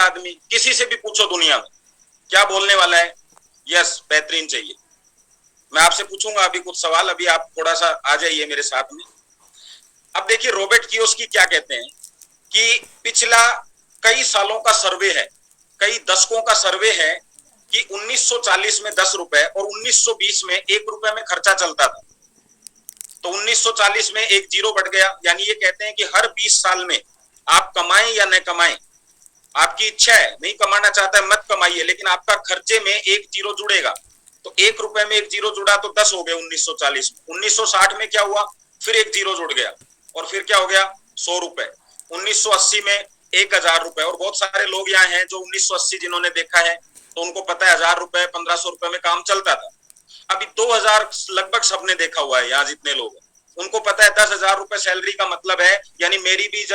आदमी, किसी से भी पूछो दुनिया में क्या बोलने वाला है, यस बेहतरीन चाहिए। मैं आपसे पूछूंगा अभी कुछ सवाल, अभी आप थोड़ा सा आ जाइए मेरे साथ में। अब देखिए रॉबर्ट कियोसाकी क्या कहते हैं कि पिछला कई सालों का सर्वे है, कई दशकों का सर्वे है कि 1940 में 10 रुपए और 1920 में 1 रुपए में खर्चा चलता था। तो 1940 में एक जीरो बढ़ गया, यानी ये कहते हैं कि हर 20 साल में आप कमाएं या न कमाएं, आपकी इच्छा है, नहीं कमाना चाहता है मत कमाइए, लेकिन आपका खर्चे में एक जीरो जुड़ेगा। तो 1 रुपए में एक जीरो जुड़ा तो 10 हो गए 1940 में। 1960 में क्या हुआ, फिर एक जीरो जुड़ गया और फिर क्या हो गया 100 रुपए। 1980 में 1000 रुपए। और बहुत सारे लोग यहाँ हैं जो 1980 जिन्होंने देखा है तो उनको पता है 1000 रुपए 1500 रुपए में काम चलता था। अभी 2000 लगभग सबने देखा हुआ है, यहाँ जितने लोग हैं उनको पता है 10,000 रुपए सैलरी का मतलब है। यानी मेरी भी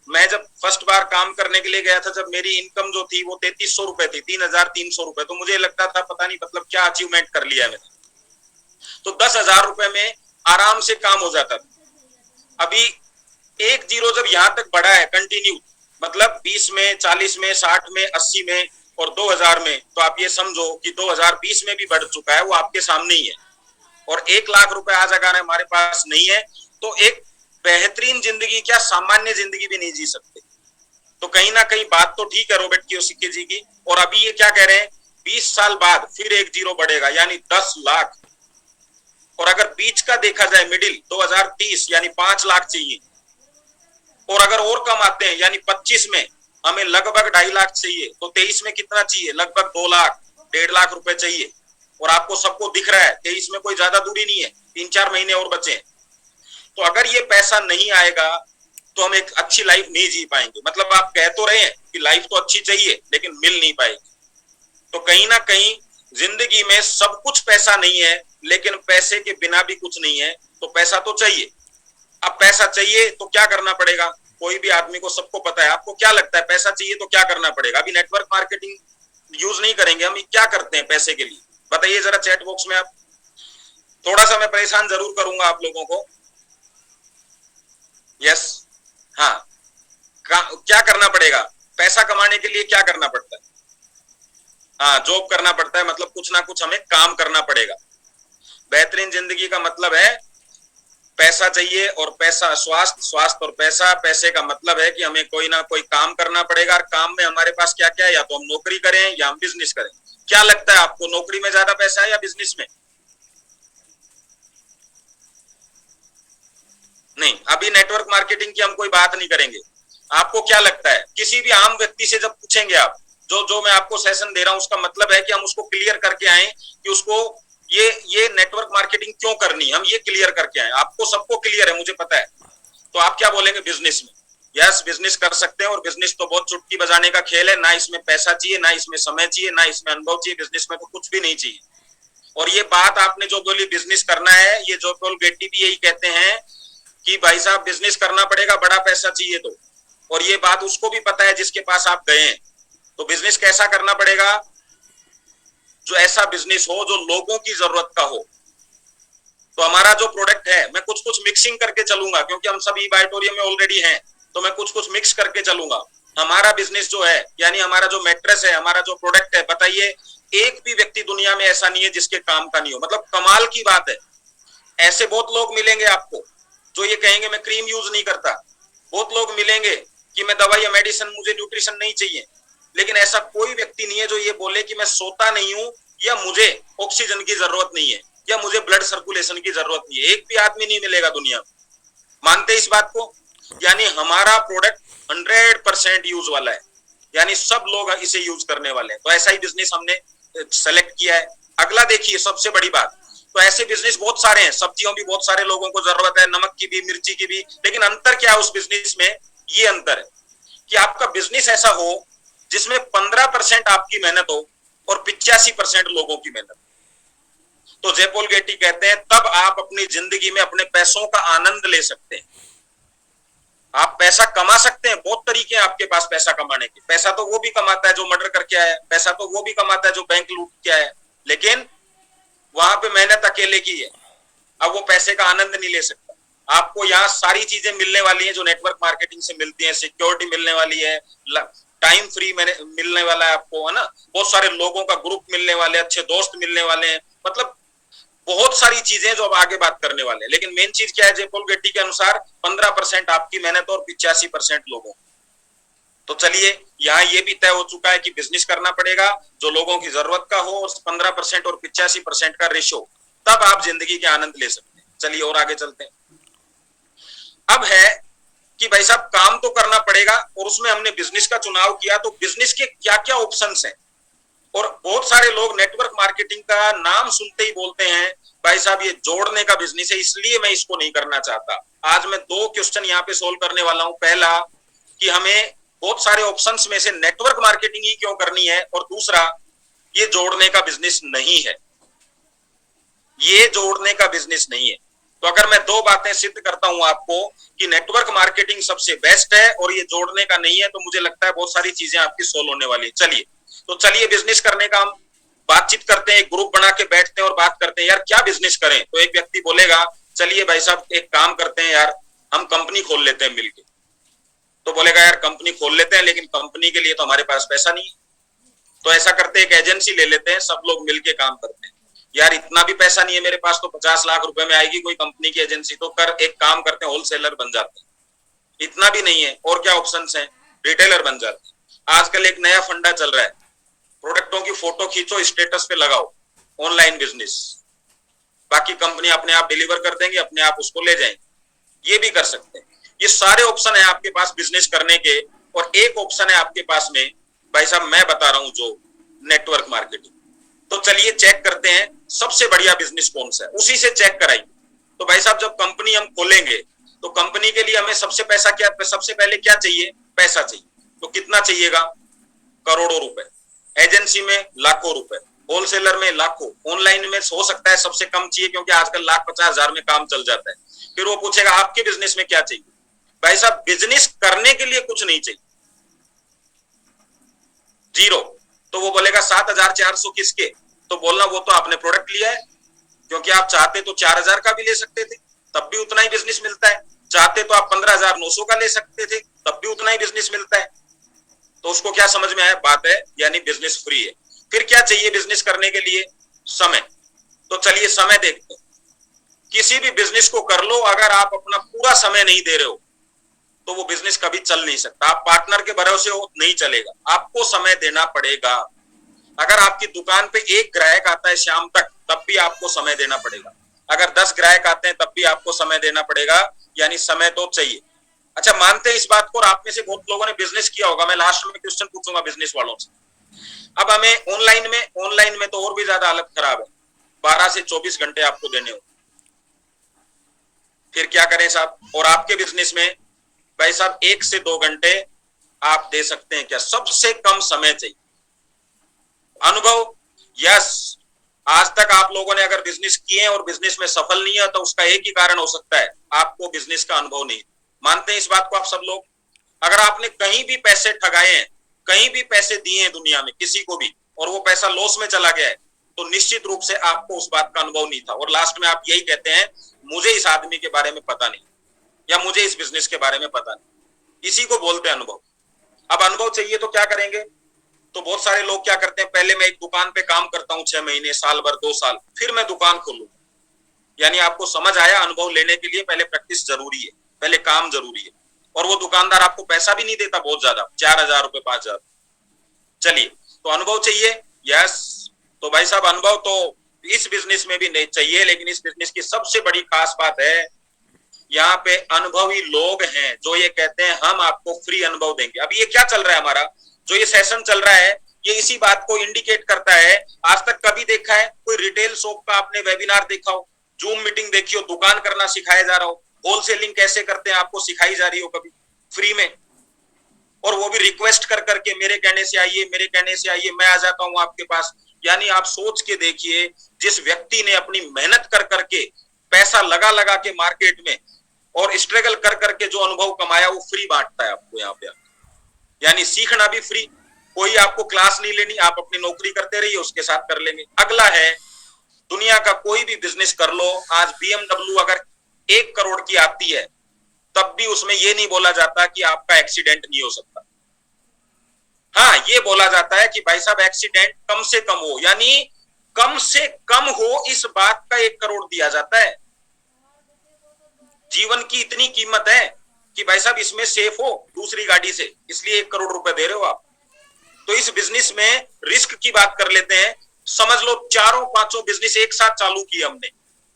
मैं जब फर्स्ट बार काम करने के लिए गया था, जब मेरी इनकम जो थी वो 3300 रुपए थी, 3300 रुपए, तो मुझे लगता था पता नहीं मतलब क्या अचीवमेंट कर लिया है मैंने। तो 10,000 रुपए में आराम से काम हो जाता था। अभी एक जीरो जब यहां तक बढ़ा है कंटिन्यू, मतलब 20 में 40 में 60 में 80 में और 2000 में, तो आप ये समझो कि 2020 में भी बढ़ चुका है, वो आपके सामने ही है। और 1 लाख रुपए आज अगर हमारे पास नहीं है तो एक बेहतरीन जिंदगी क्या सामान्य जिंदगी भी नहीं जी सकते। तो कहीं ना कहीं बात तो ठीक है रॉबर्ट कियोसाकी जी की। और अभी ये क्या कह रहे हैं 20 साल बाद फिर एक जीरो बढ़ेगा यानी 10 लाख। और अगर बीच का देखा जाए मिडिल 2030 यानी 5 लाख चाहिए। और अगर और कम आते हैं यानी 25 में हमें लगभग 2.5 लाख चाहिए, तो 23 में कितना चाहिए, लगभग 2 लाख 1.5 लाख रुपए चाहिए। और आपको सबको दिख रहा है 23 में कोई ज्यादा दूरी नहीं है, 3-4 महीने और बचे हैं। तो अगर ये पैसा नहीं आएगा तो हम एक अच्छी लाइफ नहीं जी पाएंगे। मतलब आप कह तो रहे हैं कि लाइफ तो अच्छी चाहिए लेकिन मिल नहीं पाएगी। तो कहीं ना कहीं जिंदगी में सब कुछ पैसा नहीं है, लेकिन पैसे के बिना भी कुछ नहीं है। तो पैसा तो चाहिए। अब पैसा चाहिए तो क्या करना पड़ेगा, कोई भी आदमी को सबको पता है। आपको क्या लगता है पैसा चाहिए तो क्या करना पड़ेगा? अभी नेटवर्क मार्केटिंग यूज नहीं करेंगे हम, क्या करते हैं पैसे के लिए बताइए जरा चैट बॉक्स में। आप थोड़ा सा मैं परेशान जरूर करूंगा आप लोगों को। यस, हाँ, क्या करना पड़ेगा पैसा कमाने के लिए, क्या करना पड़ता है? हाँ, जॉब करना पड़ता है, मतलब कुछ ना कुछ हमें काम करना पड़ेगा। बेहतरीन जिंदगी का मतलब है पैसा चाहिए और पैसा, स्वास्थ्य, स्वास्थ्य और पैसा। पैसे का मतलब है कि हमें कोई ना कोई काम करना पड़ेगा। और काम में हमारे पास क्या क्या है, या तो हम नौकरी करें या हम बिजनेस करें। क्या लगता है आपको, नौकरी में ज्यादा पैसा है या बिजनेस में? नहीं, अभी नेटवर्क मार्केटिंग की हम कोई बात नहीं करेंगे। आपको क्या लगता है, किसी भी आम व्यक्ति से जब पूछेंगे आप, जो जो मैं आपको सेशन दे रहा हूं उसका मतलब है कि हम उसको क्लियर करके आए कि उसको ये नेटवर्क मार्केटिंग क्यों करनी, हम ये क्लियर करके आए। आपको सबको क्लियर है मुझे पता है। तो आप क्या बोलेंगे, बिजनेस में। यस, बिजनेस कर सकते हैं। और बिजनेस तो बहुत चुटकी बजाने का खेल है, ना इसमें पैसा चाहिए, ना इसमें समय चाहिए, ना इसमें अनुभव चाहिए। बिजनेस में तो कुछ भी नहीं चाहिए। और ये बात आपने जो बोली बिजनेस करना है, ये जोसेफ गेट्टी भी यही कहते हैं कि भाई साहब बिजनेस करना पड़ेगा, बड़ा पैसा चाहिए तो। और ये बात उसको भी पता है जिसके पास आप गए हैं। तो बिजनेस कैसा करना पड़ेगा, जो ऐसा बिजनेस हो जो लोगों की जरूरत का हो। तो हमारा जो प्रोडक्ट है, मैं कुछ कुछ मिक्सिंग करके चलूंगा क्योंकि हम सब ई बायोटोरियम में ऑलरेडी हैं, तो मैं कुछ कुछ मिक्स करके चलूंगा। हमारा बिजनेस जो है, यानी हमारा जो मैट्रेस है, हमारा जो प्रोडक्ट है, बताइए एक भी व्यक्ति दुनिया में ऐसा नहीं है जिसके काम का नहीं हो। मतलब कमाल की बात है। ऐसे बहुत लोग मिलेंगे आपको जो ये कहेंगे मैं क्रीम यूज नहीं करता। बहुत लोग मिलेंगे कि मैं दवाई या मेडिसिन, मुझे न्यूट्रिशन नहीं चाहिए। लेकिन ऐसा कोई व्यक्ति नहीं है जो ये बोले कि मैं सोता नहीं हूं, या मुझे ऑक्सीजन की जरूरत नहीं है, या मुझे ब्लड सर्कुलेशन की जरूरत नहीं है। एक भी आदमी नहीं मिलेगा दुनिया में। मानते इस बात को? यानी हमारा प्रोडक्ट 100% यूज वाला है, यानी सब लोग इसे यूज करने वाले हैं। तो ऐसा ही बिजनेस हमने सेलेक्ट किया है। अगला देखिए, सबसे बड़ी बात, तो ऐसे बिजनेस बहुत सारे हैं, सब्जियों भी बहुत सारे लोगों को जरूरत है, नमक की भी, मिर्ची की भी। लेकिन अंतर क्या है उस बिजनेस में? ये अंतर है कि आपका बिजनेस ऐसा हो जिसमें 15% आपकी मेहनत हो और 85% लोगों की मेहनत। तो जेपोल गेटी कहते हैं तब आप अपनी जिंदगी में अपने पैसों का आनंद ले सकते हैं। आप पैसा कमा सकते हैं, बहुत तरीके हैं आपके पास पैसा कमाने के। पैसा तो वो भी कमाता है जो मर्डर करके आया है, पैसा तो वो भी कमाता है जो बैंक लूट के आया है, लेकिन वहां पे मेहनत अकेले की है। अब वो पैसे का आनंद नहीं ले सकता। आपको यहाँ सारी चीजें मिलने वाली हैं जो नेटवर्क मार्केटिंग से मिलती हैं। सिक्योरिटी मिलने वाली है, टाइम फ्री मिलने वाला है आपको, है ना, बहुत सारे लोगों का ग्रुप मिलने वाले, अच्छे दोस्त मिलने वाले हैं, मतलब बहुत सारी चीजें जो अब आगे बात करने वाले हैं। लेकिन मेन चीज क्या है, जयपोल गेट्टी के अनुसार 15% आपकी मेहनत और 85% लोगों। तो चलिए यहाँ ये भी तय हो चुका है कि बिजनेस करना पड़ेगा जो लोगों की जरूरत का हो, और 15% और 85% का रेशो, तब आप जिंदगी के आनंद ले सकते हैं। चलिए और आगे चलते हैं। अब है कि भाई साहब काम तो करना पड़ेगा, और उसमें हमने बिजनेस का चुनाव किया, तो बिजनेस के क्या क्या ऑप्शंस हैं। और बहुत सारे लोग नेटवर्क मार्केटिंग का नाम सुनते ही बोलते हैं भाई साहब ये जोड़ने का बिजनेस है, इसलिए मैं इसको नहीं करना चाहता। आज मैं 2 क्वेश्चन यहाँ पे सोल्व करने वाला हूं। पहला कि हमें बहुत सारे ऑप्शंस में से नेटवर्क मार्केटिंग ही क्यों करनी है, और दूसरा ये जोड़ने का बिजनेस नहीं है, ये जोड़ने का बिजनेस नहीं है। तो अगर मैं 2 बातें सिद्ध करता हूं आपको कि नेटवर्क मार्केटिंग सबसे बेस्ट है और ये जोड़ने का नहीं है, तो मुझे लगता है बहुत सारी चीजें आपकी सोल्व होने वाली है। चलिए तो चलिए बिजनेस करने का हम बातचीत करते हैं, एक ग्रुप बना के बैठते हैं और बात करते हैं यार क्या बिजनेस करें। तो एक व्यक्ति बोलेगा चलिए भाई साहब एक काम करते हैं यार, हम कंपनी खोल लेते हैं मिलके। तो बोलेगा यार कंपनी खोल लेते हैं, लेकिन कंपनी के लिए तो हमारे पास पैसा नहीं है। तो ऐसा करते हैं एक एजेंसी ले लेते हैं, सब लोग मिलके काम करते हैं। यार इतना भी पैसा नहीं है मेरे पास, तो 50 लाख रुपए में आएगी कोई कंपनी की एजेंसी, तो कर एक काम करते हैं होलसेलर बन जाते हैं। इतना भी नहीं है, और क्या ऑप्शंस हैं, रिटेलर बन जाते हैं। आजकल एक नया फंडा चल रहा है, प्रोडक्टों की फोटो खींचो स्टेटस पे लगाओ, ऑनलाइन बिजनेस, बाकी कंपनी अपने आप डिलीवर कर देंगे, अपने आप उसको ले जाएंगे। ये भी कर सकते हैं। ये सारे ऑप्शन है आपके पास बिजनेस करने के, और एक ऑप्शन है आपके पास में भाई साहब मैं बता रहा हूं जो नेटवर्क मार्केटिंग। तो चलिए चेक करते हैं सबसे बढ़िया बिजनेस कौन सा है, उसी से चेक कराइए। तो भाई साहब जब कंपनी हम खोलेंगे तो कंपनी के लिए हमें सबसे पहले क्या चाहिए, पैसा चाहिए। तो कितना चाहिएगा, करोड़ों रुपए, एजेंसी में लाखों रुपए, होलसेलर में लाखों, ऑनलाइन में हो सकता है सबसे कम चाहिए क्योंकि आजकल 1,50,000 में काम चल जाता है। फिर वो पूछेगा आपके बिजनेस में क्या चाहिए। भाई साहब बिजनेस करने के लिए कुछ नहीं चाहिए, 0। तो वो बोलेगा 7,400 किसके, तो बोलना वो तो आपने प्रोडक्ट लिया है, क्योंकि आप चाहते तो 4,000 का भी ले सकते थे, तब भी उतना ही बिजनेस मिलता है। चाहते तो आप 15,900 का ले सकते थे, तब भी उतना ही बिजनेस मिलता है। तो उसको क्या समझ में आया, बात है यानी बिजनेस फ्री है। फिर क्या चाहिए बिजनेस करने के लिए, समय। तो चलिए समय देखते हैं। किसी भी बिजनेस को कर लो, अगर आप अपना पूरा समय नहीं दे रहे हो तो वो बिजनेस कभी चल नहीं सकता। आप पार्टनर के भरोसे हो नहीं चलेगा, आपको समय देना पड़ेगा। अगर आपकी दुकान पे एक ग्राहक आता है शाम तक, तब भी आपको समय देना पड़ेगा। अगर 10 ग्राहक आते हैं तब भी आपको समय देना पड़ेगा, यानी समय तो चाहिए। अच्छा मानते हैं इस बात को, और आप में से बहुत लोगों ने बिजनेस किया होगा। मैं लास्ट में क्वेश्चन पूछूंगा बिजनेस वालों से। अब हमें ऑनलाइन में तो और भी ज्यादा हालत खराब है, 12 से 24 घंटे आपको देने हो। फिर क्या करें साहब, और आपके बिजनेस में भाई साहब 1 से 2 घंटे आप दे सकते हैं क्या, सबसे कम समय चाहिए। अनुभव, यस, आज तक आप लोगों ने अगर बिजनेस किए हैं और बिजनेस में सफल नहीं है तो उसका एक ही कारण हो सकता है, आपको बिजनेस का अनुभव नहीं। मानते हैं इस बात को आप सब लोग। अगर आपने कहीं भी पैसे ठगाए हैं, कहीं भी पैसे दिए हैं दुनिया में किसी को भी, और वो पैसा लॉस में चला गया है, तो निश्चित रूप से आपको उस बात का अनुभव नहीं था, और लास्ट में आप यही कहते हैं मुझे इस आदमी के बारे में पता नहीं, या मुझे इस बिजनेस के बारे में पता नहीं। इसी को बोलते हैं अनुभव। अब अनुभव चाहिए तो क्या करेंगे, तो बहुत सारे लोग क्या करते हैं, पहले मैं एक दुकान पे काम करता हूं 6 महीने, साल भर, 2 साल, फिर मैं दुकान खोलूंगा। यानी आपको समझ आया, अनुभव लेने के लिए पहले प्रैक्टिस जरूरी है, पहले काम जरूरी है। और वो दुकानदार आपको पैसा भी नहीं देता बहुत ज्यादा, 4,000 रुपए, 5,000। चलिए तो अनुभव चाहिए, यस। तो भाई साहब अनुभव तो इस बिजनेस में भी नहीं चाहिए, लेकिन इस बिजनेस की सबसे बड़ी खास बात है यहाँ पे अनुभवी लोग हैं जो ये कहते हैं हम आपको फ्री अनुभव देंगे। अब ये क्या चल रहा है हमारा, जो ये सेशन चल रहा है, ये इसी बात को इंडिकेट करता है। आज तक कभी देखा है कोई रिटेल शॉप का आपने वेबिनार देखा हो, जूम मीटिंग देखी हो, दुकान करना सिखाया जा रहा हो, होलसेलिंग कैसे करते हैं आपको सिखाई जा रही हो कभी फ्री में, और वो भी रिक्वेस्ट कर करके मेरे कहने से आइए, मेरे कहने से आइए, मैं आ जाता हूं आपके पास। यानी आप सोच के देखिए, जिस व्यक्ति ने अपनी मेहनत कर करके, पैसा लगा लगा के मार्केट में और स्ट्रगल कर करके जो अनुभव कमाया, वो फ्री बांटता है आपको यहाँ पे। यानी सीखना भी फ्री, कोई आपको क्लास नहीं लेनी, आप अपनी नौकरी करते रहिए, उसके साथ कर लेंगे। अगला है, दुनिया का कोई भी बिजनेस कर लो, आज BMW अगर 1 करोड़ की आती है, तब भी उसमें यह नहीं बोला जाता कि आपका एक्सीडेंट नहीं हो सकता। हाँ, ये बोला जाता है कि भाई साहब एक्सीडेंट कम से कम हो, यानी कम से कम हो, इस बात का 1 करोड़ दिया जाता है। जीवन की इतनी कीमत है कि भाई साहब इसमें सेफ हो दूसरी गाड़ी से, इसलिए 1 करोड़ रुपए दे रहे हो आप। तो इस बिजनेस में रिस्क की बात कर लेते हैं। समझ लो चारों पांचों बिजनेस एक साथ चालू किए हमने।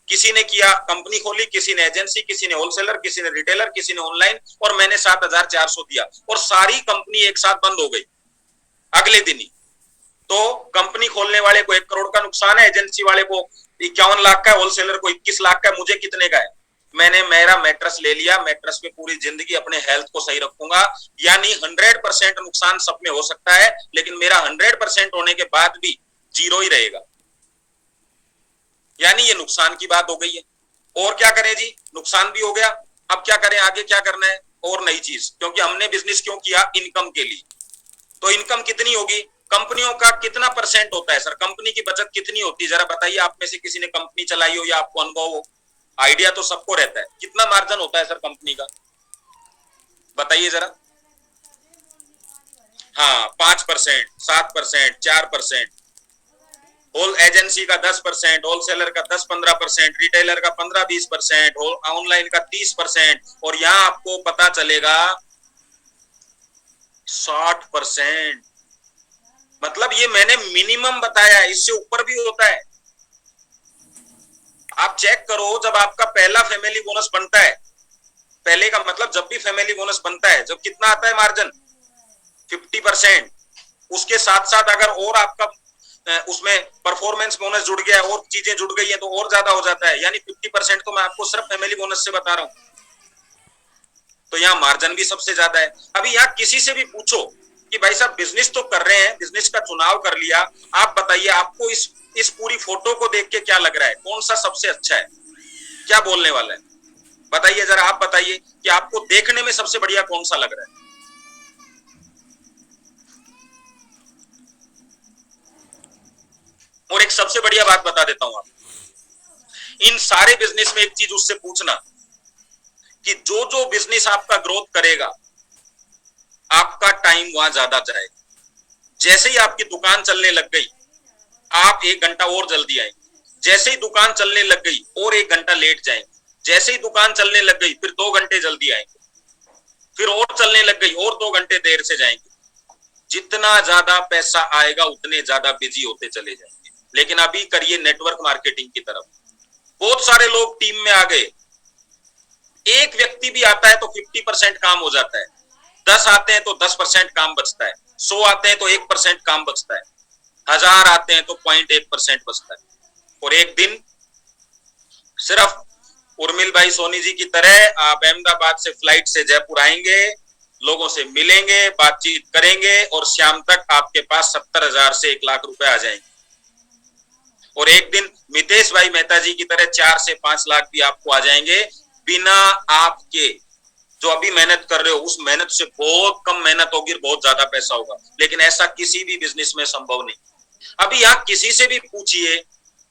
किसी ने किया कंपनी खोली, किसी ने एजेंसी, किसी ने होलसेलर, किसी ने रिटेलर, किसी ने ऑनलाइन, और मैंने 7,400 दिया, और सारी कंपनी एक साथ बंद हो गई अगले दिन ही। तो कंपनी खोलने वाले को 1 करोड़ का नुकसान है, एजेंसी वाले को 51 लाख का है, होलसेलर को 21 लाख का है, मुझे कितने का है? मैंने मेरा मैट्रेस ले लिया, मैट्रेस पे पूरी जिंदगी अपने हेल्थ को सही रखूंगा, यानी 100% नुकसान सब में हो सकता है, लेकिन मेरा 100% होने के बाद भी जीरो ही रहेगा, यानी ये नुकसान की बात हो गई है। और क्या करें जी, नुकसान भी हो गया, अब क्या करें, आगे क्या करना है? और नई चीज, क्योंकि हमने बिजनेस क्यों किया? इनकम के लिए। तो इनकम कितनी होगी? कंपनियों का कितना परसेंट होता है सर? कंपनी की बचत कितनी होती है? जरा बताइए, आप में से किसी ने कंपनी चलाई हो या आपको अनुभव हो, आइडिया तो सबको रहता है, कितना मार्जिन होता है सर कंपनी का? बताइए जरा। हाँ, 5%, 7%, 4%, होल एजेंसी का 10%, होलसेलर का 10-15%, रिटेलर का 15-20%, ऑनलाइन का 30%, और यहां आपको पता चलेगा 60%। मतलब ये मैंने मिनिमम बताया है, इससे ऊपर भी होता है। आप चेक करो, जब आपका पहला फैमिली बोनस बनता है, पहले का मतलब जब भी फैमिली बोनस बनता है, जब कितना आता है मार्जिन? 50%। उसके साथ साथ अगर और आपका उसमें परफॉर्मेंस बोनस जुड़ गया और चीजें जुड़ गई है तो और ज्यादा हो जाता है, यानी 50% तो मैं आपको सिर्फ फैमिली बोनस से बता रहा हूं। तो यहाँ मार्जिन भी सबसे ज्यादा है। अभी यहाँ किसी से भी पूछो कि भाई साहब बिजनेस तो कर रहे हैं, बिजनेस का चुनाव कर लिया, आप बताइए आपको इस पूरी फोटो को देख के क्या लग रहा है, कौन सा सबसे अच्छा है? क्या बोलने वाला है? बताइए जरा, आप बताइए कि आपको देखने में सबसे बढ़िया कौन सा लग रहा है? और एक सबसे बढ़िया बात बता देता हूं, आप इन सारे बिजनेस में एक चीज उससे पूछना कि जो जो बिजनेस आपका ग्रोथ करेगा, आपका टाइम वहां ज्यादा जाएगा। जैसे ही आपकी दुकान चलने लग गई, आप 1 घंटा और जल्दी आएंगे। जैसे ही दुकान चलने लग गई और 1 घंटा लेट जाएंगे। जैसे ही दुकान चलने लग गई, फिर 2 घंटे जल्दी आएंगे। फिर और चलने लग गई और 2 घंटे देर से जाएंगे। जितना ज्यादा पैसा आएगा उतने ज्यादा बिजी होते चले जाएंगे। लेकिन अभी करिए नेटवर्क मार्केटिंग की तरफ। बहुत सारे लोग टीम में आ गए, एक व्यक्ति भी आता है तो 50% काम हो जाता है, 10 आते हैं तो 10% काम बचता है, 100 आते हैं तो 1% काम बचता है, 1000 आते हैं तो 0.1% बचता है। और एक दिन सिर्फ उर्मिल भाई सोनी जी की तरह आप अहमदाबाद से फ्लाइट से जयपुर आएंगे, लोगों से मिलेंगे, बातचीत करेंगे, और शाम तक आपके पास 70,000 से 1 लाख रुपए आ जाएंगे। और एक दिन मितेश भाई मेहता जी की तरह 4 से 5 लाख भी आपको आ जाएंगे, बिना आपके जो अभी मेहनत कर रहे हो उस मेहनत से बहुत कम मेहनत होगी, बहुत ज्यादा पैसा होगा। लेकिन ऐसा किसी भी बिजनेस में संभव नहीं। अभी आप किसी से भी पूछिए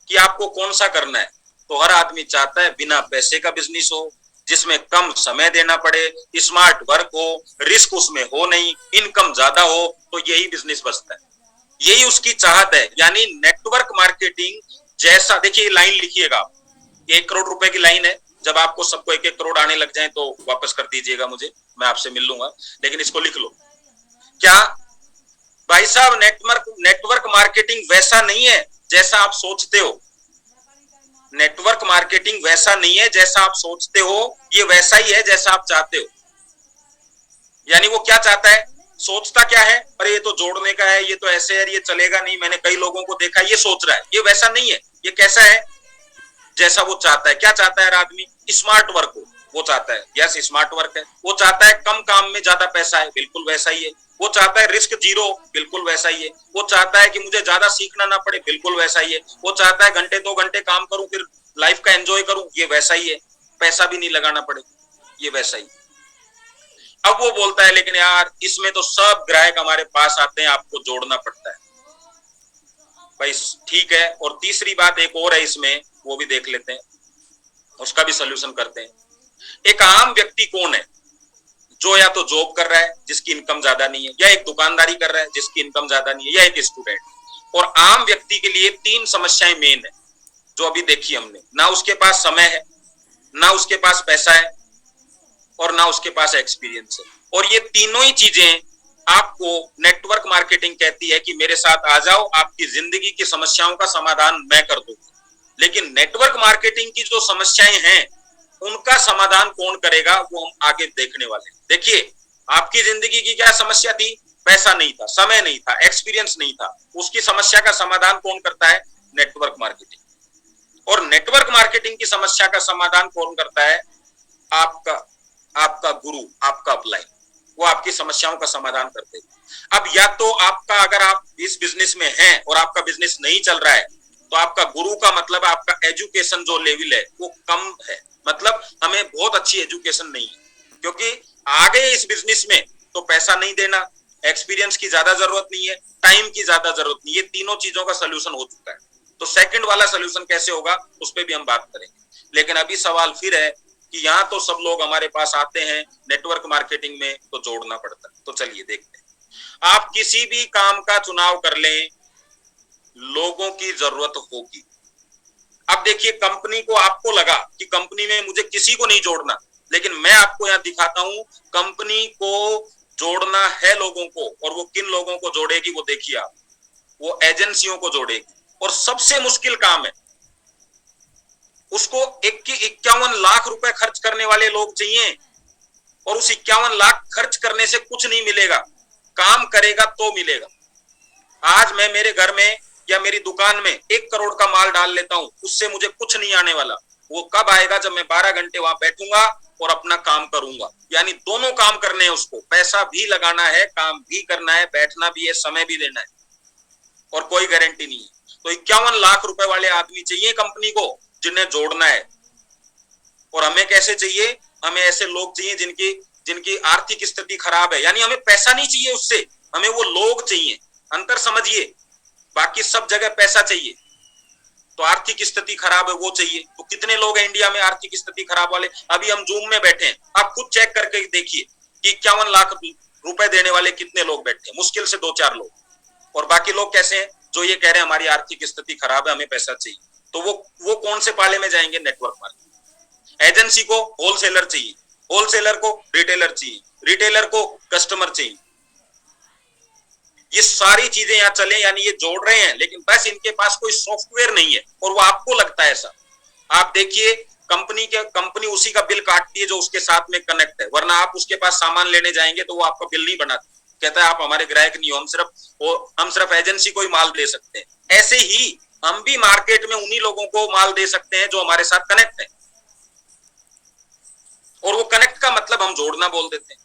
कि आपको कौन सा करना है, तो हर आदमी चाहता है बिना पैसे का बिजनेस हो, जिसमें कम समय देना पड़े, स्मार्ट वर्क हो, रिस्क उसमें हो नहीं, इनकम ज्यादा हो, तो यही बिजनेस बचता है। यही उसकी चाहत है। यानी नेटवर्क मार्केटिंग जैसा, देखिए लाइन लिखिएगा आप, 1 करोड़ रुपए की लाइन है। जब आपको सबको 1-1 करोड़ आने लग जाए तो वापस कर दीजिएगा मुझे, मैं आपसे मिल लूंगा, लेकिन इसको लिख लो। क्या भाई साहब, नेटवर्क मार्केटिंग वैसा नहीं है जैसा आप सोचते हो। नेटवर्क मार्केटिंग वैसा नहीं है जैसा आप सोचते हो, ये वैसा ही है जैसा आप चाहते हो। यानी वो क्या चाहता है, सोचता क्या है, अरे ये तो जोड़ने का है, ये तो ऐसे है, ये चलेगा नहीं, मैंने कई लोगों को देखा, ये सोच रहा है। ये वैसा नहीं है, ये कैसा है, जैसा वो चाहता है। क्या चाहता है आदमी? स्मार्ट वर्क हो, वो चाहता है। यस, स्मार्ट वर्क है। वो चाहता है कम काम में ज्यादा पैसा है, बिल्कुल वैसा ही है। वो चाहता है रिस्क जीरो, बिल्कुल वैसा ही है। वो चाहता है कि मुझे ज्यादा सीखना ना पड़े, बिल्कुल वैसा ही है। वो चाहता है घंटे 2 घंटे काम करूं फिर लाइफ का एंजॉय करूं, ये वैसा ही है। पैसा भी नहीं लगाना पड़े, ये वैसा ही। अब वो बोलता है लेकिन यार इसमें तो सब ग्राहक हमारे पास आते हैं, आपको जोड़ना पड़ता है। भाई ठीक है। और तीसरी बात एक और है इसमें, वो भी देख लेते हैं, उसका भी सोल्यूशन करते हैं। एक आम व्यक्ति कौन है जो या तो जॉब कर रहा है जिसकी इनकम ज्यादा नहीं है, या एक दुकानदारी कर रहा है जिसकी इनकम ज्यादा नहीं है, या एक स्टूडेंट। और आम व्यक्ति के लिए तीन समस्याएं मेन है जो अभी देखी हमने, ना उसके पास समय है, ना उसके पास पैसा है, और ना उसके पास एक्सपीरियंस है। और ये तीनों ही चीजें आपको नेटवर्क मार्केटिंग कहती है कि मेरे साथ आ जाओ, आपकी जिंदगी की समस्याओं का समाधान मैं कर दूंगा। लेकिन नेटवर्क मार्केटिंग की जो समस्याएं हैं उनका समाधान कौन करेगा वो हम आगे देखने वाले हैं। देखिए, आपकी जिंदगी की क्या समस्या थी? पैसा नहीं था, समय नहीं था, एक्सपीरियंस नहीं था। उसकी समस्या का समाधान कौन करता है? Network marketing. और नेटवर्क मार्केटिंग की समस्या का समाधान कौन करता है? आपका आपका गुरु, आपका अपलाइन, वो आपकी समस्याओं का समाधान करते हैं। अब या तो आपका, अगर आप इस बिजनेस में हैं और आपका बिजनेस नहीं चल रहा है, तो आपका गुरु का मतलब आपका एजुकेशन जो लेवल है वो कम है, मतलब हमें बहुत अच्छी एजुकेशन नहीं है। क्योंकि आगे इस बिजनेस में तो पैसा नहीं देना, एक्सपीरियंस की ज्यादा जरूरत नहीं है, टाइम की ज्यादा जरूरत नहीं है, ये तीनों चीजों का सोल्यूशन हो चुका है। तो सेकंड वाला सोल्यूशन कैसे होगा उस पर भी हम बात करेंगे। लेकिन अभी सवाल फिर है कि यहाँ तो सब लोग हमारे पास आते हैं नेटवर्क मार्केटिंग में, तो जोड़ना पड़ता है। तो चलिए देखते हैं। आप किसी भी काम का चुनाव कर लें, लोगों की जरूरत होगी। अब देखिए, कंपनी को, आपको लगा कि कंपनी में मुझे किसी को नहीं जोड़ना, लेकिन मैं आपको यहाँ दिखाता हूं कंपनी को जोड़ना है लोगों को। और वो किन लोगों को जोड़ेगी वो देखिए आप, वो एजेंसियों को जोड़ेगी। और सबसे मुश्किल काम है, उसको 51 लाख रुपए खर्च करने वाले लोग चाहिए। और उस 51 लाख खर्च करने से कुछ नहीं मिलेगा, काम करेगा तो मिलेगा। आज मैं मेरे घर में या मेरी दुकान में 1 करोड़ का माल डाल लेता हूं, उससे मुझे कुछ नहीं आने वाला। वो कब आएगा? जब मैं 12 घंटे वहां बैठूंगा और अपना काम करूंगा। यानी दोनों काम करने हैं उसको, पैसा भी लगाना है, काम भी करना है, बैठना भी है, समय भी देना है, और कोई गारंटी नहीं है। तो 51 लाख रुपए वाले आदमी चाहिए कंपनी को, जिन्हें जोड़ना है। और हमें कैसे चाहिए? हमें ऐसे लोग चाहिए जिनकी जिनकी आर्थिक स्थिति खराब है। यानी हमें पैसा नहीं चाहिए उससे, हमें वो लोग चाहिए। अंतर समझिए, बाकी सब जगह पैसा चाहिए, तो आर्थिक स्थिति खराब है वो चाहिए। तो कितने लोग हैं इंडिया में आर्थिक स्थिति खराब वाले? अभी हम जूम में बैठे हैं, आप खुद चेक करके देखिए कि 51 लाख रुपए देने वाले कितने लोग बैठे हैं। मुश्किल से 2-4 लोग। और बाकी लोग कैसे हैं? जो ये कह रहे हैं हमारी आर्थिक स्थिति खराब है, हमें पैसा चाहिए। तो वो कौन से पाले में जाएंगे? Network marketing. एजेंसी को होलसेलर चाहिए, होलसेलर को रिटेलर चाहिए, रिटेलर को कस्टमर चाहिए। ये सारी चीजें यहाँ चले, यानी ये जोड़ रहे हैं, लेकिन बस इनके पास कोई सॉफ्टवेयर नहीं है। और वो आपको लगता है ऐसा। आप देखिए, कंपनी उसी का बिल काटती है जो उसके साथ में कनेक्ट है, वरना आप उसके पास सामान लेने जाएंगे तो वो आपका बिल नहीं बनाती। कहता है आप हमारे ग्राहक नहीं हो, हम सिर्फ एजेंसी को ही माल दे सकते हैं। ऐसे ही हम भी मार्केट में उन्हीं लोगों को माल दे सकते हैं जो हमारे साथ कनेक्ट है। और वो कनेक्ट का मतलब हम जोड़ना बोल देते हैं।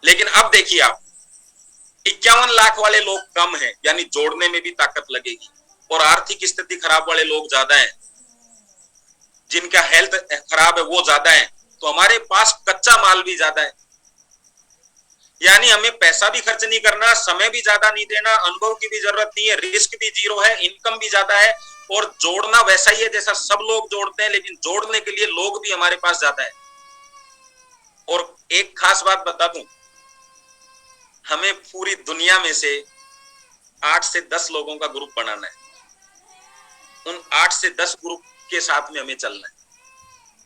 लेकिन अब देखिए आप, 51 लाख वाले लोग कम हैं, यानी जोड़ने में भी ताकत लगेगी। और आर्थिक स्थिति खराब वाले लोग ज्यादा हैं, जिनका हेल्थ खराब है वो ज्यादा है। तो हमारे पास कच्चा माल भी ज्यादा है, यानी हमें पैसा भी खर्च नहीं करना, समय भी ज्यादा नहीं देना, अनुभव की भी जरूरत नहीं है, रिस्क भी जीरो है, इनकम भी ज्यादा है। और जोड़ना वैसा ही है जैसा सब लोग जोड़ते हैं, लेकिन जोड़ने के लिए लोग भी हमारे पास ज्यादा है। और एक खास बात बता दूं, हमें पूरी दुनिया में से 8 से 10 लोगों का ग्रुप बनाना है। उन 8 से 10 ग्रुप के साथ में हमें चलना है।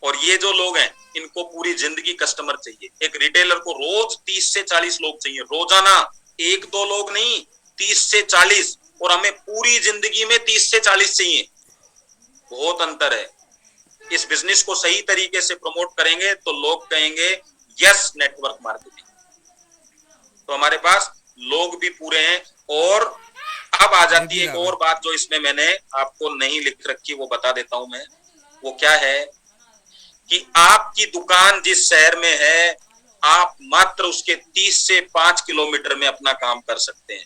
और ये जो लोग हैं, इनको पूरी जिंदगी कस्टमर चाहिए। एक रिटेलर को रोज 30 से 40 लोग चाहिए, रोजाना। 1-2 लोग नहीं, 30 से 40। और हमें पूरी जिंदगी में 30 से 40 चाहिए। बहुत अंतर है। इस बिजनेस को सही तरीके से प्रमोट करेंगे तो लोग कहेंगे यस नेटवर्क मार्केटिंग। तो हमारे पास लोग भी पूरे हैं। और अब आ जाती है एक और बात जो इसमें मैंने आपको नहीं लिख रखी, वो बता देता हूं मैं। वो क्या है कि आपकी दुकान जिस शहर में है, आप मात्र उसके 30 से 5 किलोमीटर में अपना काम कर सकते हैं।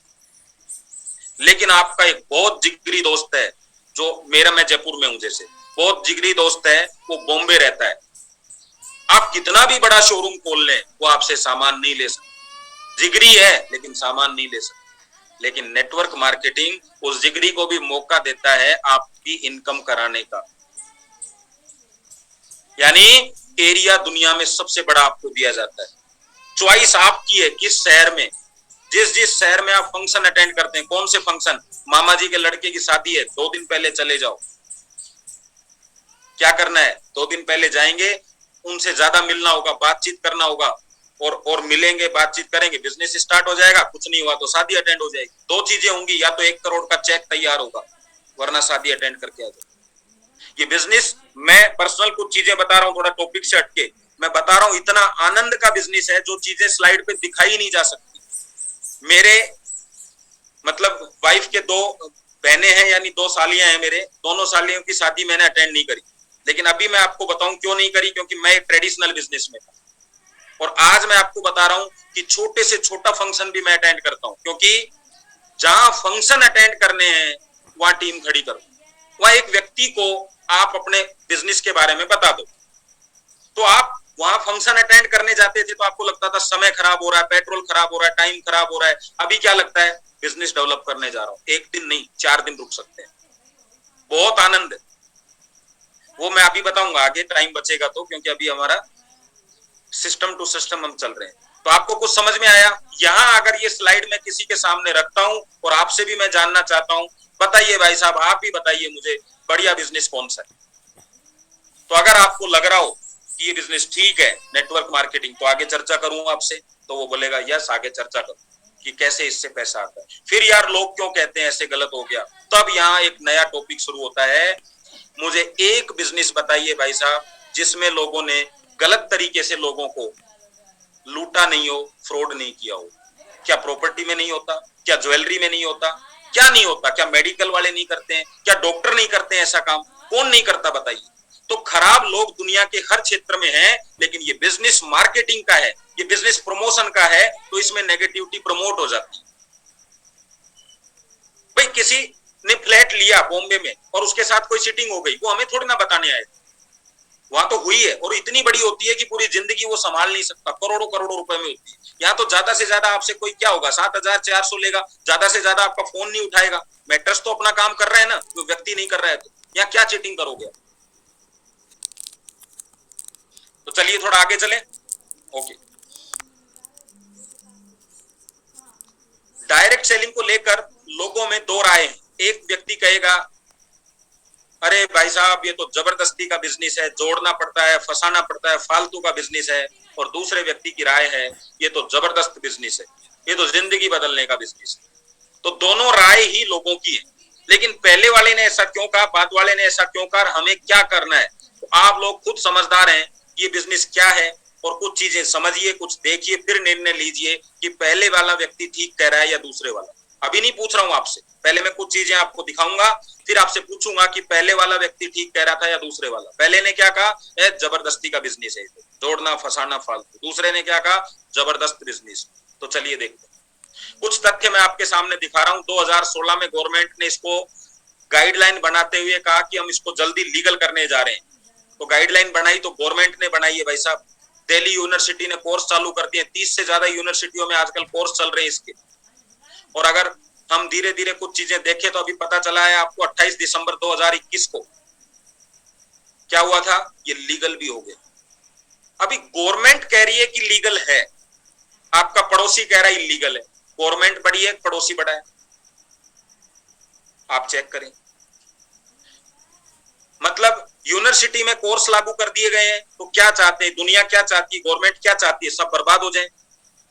लेकिन आपका एक बहुत जिगरी दोस्त है, जो मैं जयपुर में हूं, जैसे बहुत जिगरी दोस्त है, वो बॉम्बे रहता है। आप कितना भी बड़ा शोरूम खोल लें, वो आपसे सामान नहीं ले सकते। जिगरी है लेकिन सामान नहीं ले सकते। लेकिन नेटवर्क मार्केटिंग उस जिगरी को भी मौका देता है आपकी इनकम कराने का। यानी एरिया दुनिया में सबसे बड़ा आपको दिया जाता है। चॉइस आपकी है किस शहर में, जिस जिस शहर में आप फंक्शन अटेंड करते हैं, कौन से फंक्शन, मामा जी के लड़के की शादी है 2 दिन पहले चले जाओ। क्या करना है, 2 दिन पहले जाएंगे, उनसे ज्यादा मिलना होगा, बातचीत करना होगा, और मिलेंगे, बातचीत करेंगे, बिजनेस स्टार्ट हो जाएगा। कुछ नहीं हुआ तो शादी अटेंड हो जाएगी। 2 चीजें होंगी, या तो 1 करोड़ का चेक तैयार होगा, वरना शादी अटेंड करके आ जाए। ये बिजनेस, मैं पर्सनल कुछ चीजें बता रहा हूं, थोड़ा टॉपिक से हटके मैं बता रहा हूं, इतना आनंद का बिजनेस है जो चीजें स्लाइड पे दिखाई नहीं जा सकती। मेरे मतलब वाइफ के 2 बहनें हैं, यानी 2 सालियां हैं मेरे, दोनों सालियों की शादी मैंने अटेंड नहीं करी। लेकिन अभी मैं आपको बताऊं क्यों नहीं करी, क्योंकि मैं एक ट्रेडिशनल बिजनेस में था। और आज मैं आपको बता रहा हूं कि छोटे से छोटा फंक्शन भी मैं अटेंड करता हूं, क्योंकि जहां फंक्शन अटेंड करने हैं वहां टीम खड़ी करो। वहां एक व्यक्ति को आप अपने बिजनेस के बारे में बता दो, तो आप वहां फंक्शन अटेंड करने जाते थे तो आपको लगता था समय खराब हो रहा है, पेट्रोल खराब हो रहा है, टाइम खराब हो रहा है। अभी क्या लगता है, बिजनेस डेवलप करने जा रहा हूं, 1 दिन नहीं 4 दिन रुक सकते हैं, बहुत आनंद है। वो मैं अभी बताऊंगा आगे, टाइम बचेगा तो, क्योंकि अभी हमारा सिस्टम टू सिस्टम हम चल रहे हैं। तो आपको कुछ समझ में आया? यहां अगर ये स्लाइड मैं किसी के सामने रखता हूं और आपसे भी मैं जानना चाहता हूं, बताइए भाई साहब, आप ही बताइए मुझे बढ़िया बिजनेस कौन सा है। तो अगर आपको लग रहा हो कि ये बिजनेस ठीक है, नेटवर्क मार्केटिंग, तो आगे चर्चा करूं आपसे, तो वो बोलेगा यस, आगे चर्चा करो कि कैसे इससे पैसा आता है। फिर यार लोग क्यों कहते हैं ऐसे गलत हो गया, तब यहाँ एक नया टॉपिक शुरू होता है। मुझे एक बिजनेस बताइए भाई साहब जिसमें लोगों ने गलत तरीके से लोगों को लूटा नहीं हो, फ्रॉड नहीं किया हो। क्या प्रॉपर्टी में नहीं होता? क्या ज्वेलरी में नहीं होता? क्या नहीं होता? क्या मेडिकल वाले नहीं करते हैं? क्या डॉक्टर नहीं करते हैं ऐसा काम? कौन नहीं करता बताइए? तो खराब लोग दुनिया के हर क्षेत्र में हैं, लेकिन ये बिजनेस मार्केटिंग का है, ये बिजनेस प्रमोशन का है, तो इसमें नेगेटिविटी प्रमोट हो जाती है। भाई किसी ने फ्लैट लिया बॉम्बे में और उसके साथ कोई सीटिंग हो गई, वो हमें थोड़ी ना बताने आए, वहां तो हुई है, और इतनी बड़ी होती है कि पूरी जिंदगी वो संभाल नहीं सकता, करोड़ों करोड़ों रुपए में होती है। यहाँ तो ज्यादा से ज्यादा आपसे कोई क्या होगा, 7,400 लेगा, ज्यादा से ज्यादा आपका फोन नहीं उठाएगा। मैट्रेस तो अपना काम कर रहा है ना, जो व्यक्ति नहीं कर रहा है, तो यहाँ क्या चीटिंग करोगे? तो चलिए थोड़ा आगे चले। ओके, डायरेक्ट सेलिंग को लेकर लोगों में 2 राय हैं। एक व्यक्ति कहेगा अरे भाई साहब ये तो जबरदस्ती का बिजनेस है, जोड़ना पड़ता है, फंसाना पड़ता है, फालतू का बिजनेस है। और दूसरे व्यक्ति की राय है ये तो जबरदस्त बिजनेस है, ये तो जिंदगी बदलने का बिजनेस है। तो दोनों राय ही लोगों की है, लेकिन पहले वाले ने ऐसा क्यों कहा, बाद वाले ने ऐसा क्यों कहा, हमें क्या करना है? तो आप लोग खुद समझदार हैं ये बिजनेस क्या है, और कुछ चीजें समझिए, कुछ देखिए, फिर निर्णय लीजिए कि पहले वाला व्यक्ति ठीक कह रहा है या दूसरे वाला। अभी नहीं पूछ रहा हूं आपसे, पहले मैं कुछ चीजें आपको दिखाऊंगा, फिर आपसे पूछूंगा कि पहले वाला व्यक्ति ठीक कह रहा था या दूसरे वाला। पहले ने क्या कहा, जबरदस्ती का बिजनेस है, जोड़ना फंसाना फालतू। दूसरे ने क्या कहा, जबरदस्त बिजनेस। तो चलिए देखते हैं। कुछ तथ्य मैं आपके सामने दिखा रहा हूं। 2016 में गवर्नमेंट ने इसको गाइडलाइन बनाते हुए कहा कि हम इसको जल्दी लीगल करने जा रहे हैं। तो गाइडलाइन बनाई तो गवर्नमेंट ने बनाई है भाई साहब। दिल्ली यूनिवर्सिटी ने कोर्स चालू कर दिए, 30 से ज्यादा यूनिवर्सिटियों में आजकल कोर्स चल रहे हैं इसके। और अगर हम धीरे धीरे कुछ चीजें देखें तो अभी पता चला है आपको 28 दिसंबर 2021 को क्या हुआ था, ये लीगल भी हो गया। अभी गवर्नमेंट कह रही है कि लीगल है, आपका पड़ोसी कह रहा है इलीगल है। गवर्नमेंट बड़ी है, पड़ोसी बड़ा है, आप चेक करें। मतलब यूनिवर्सिटी में कोर्स लागू कर दिए गए हैं, तो क्या चाहते हैं दुनिया, क्या चाहती है गवर्नमेंट, क्या चाहती है, सब बर्बाद हो जाए।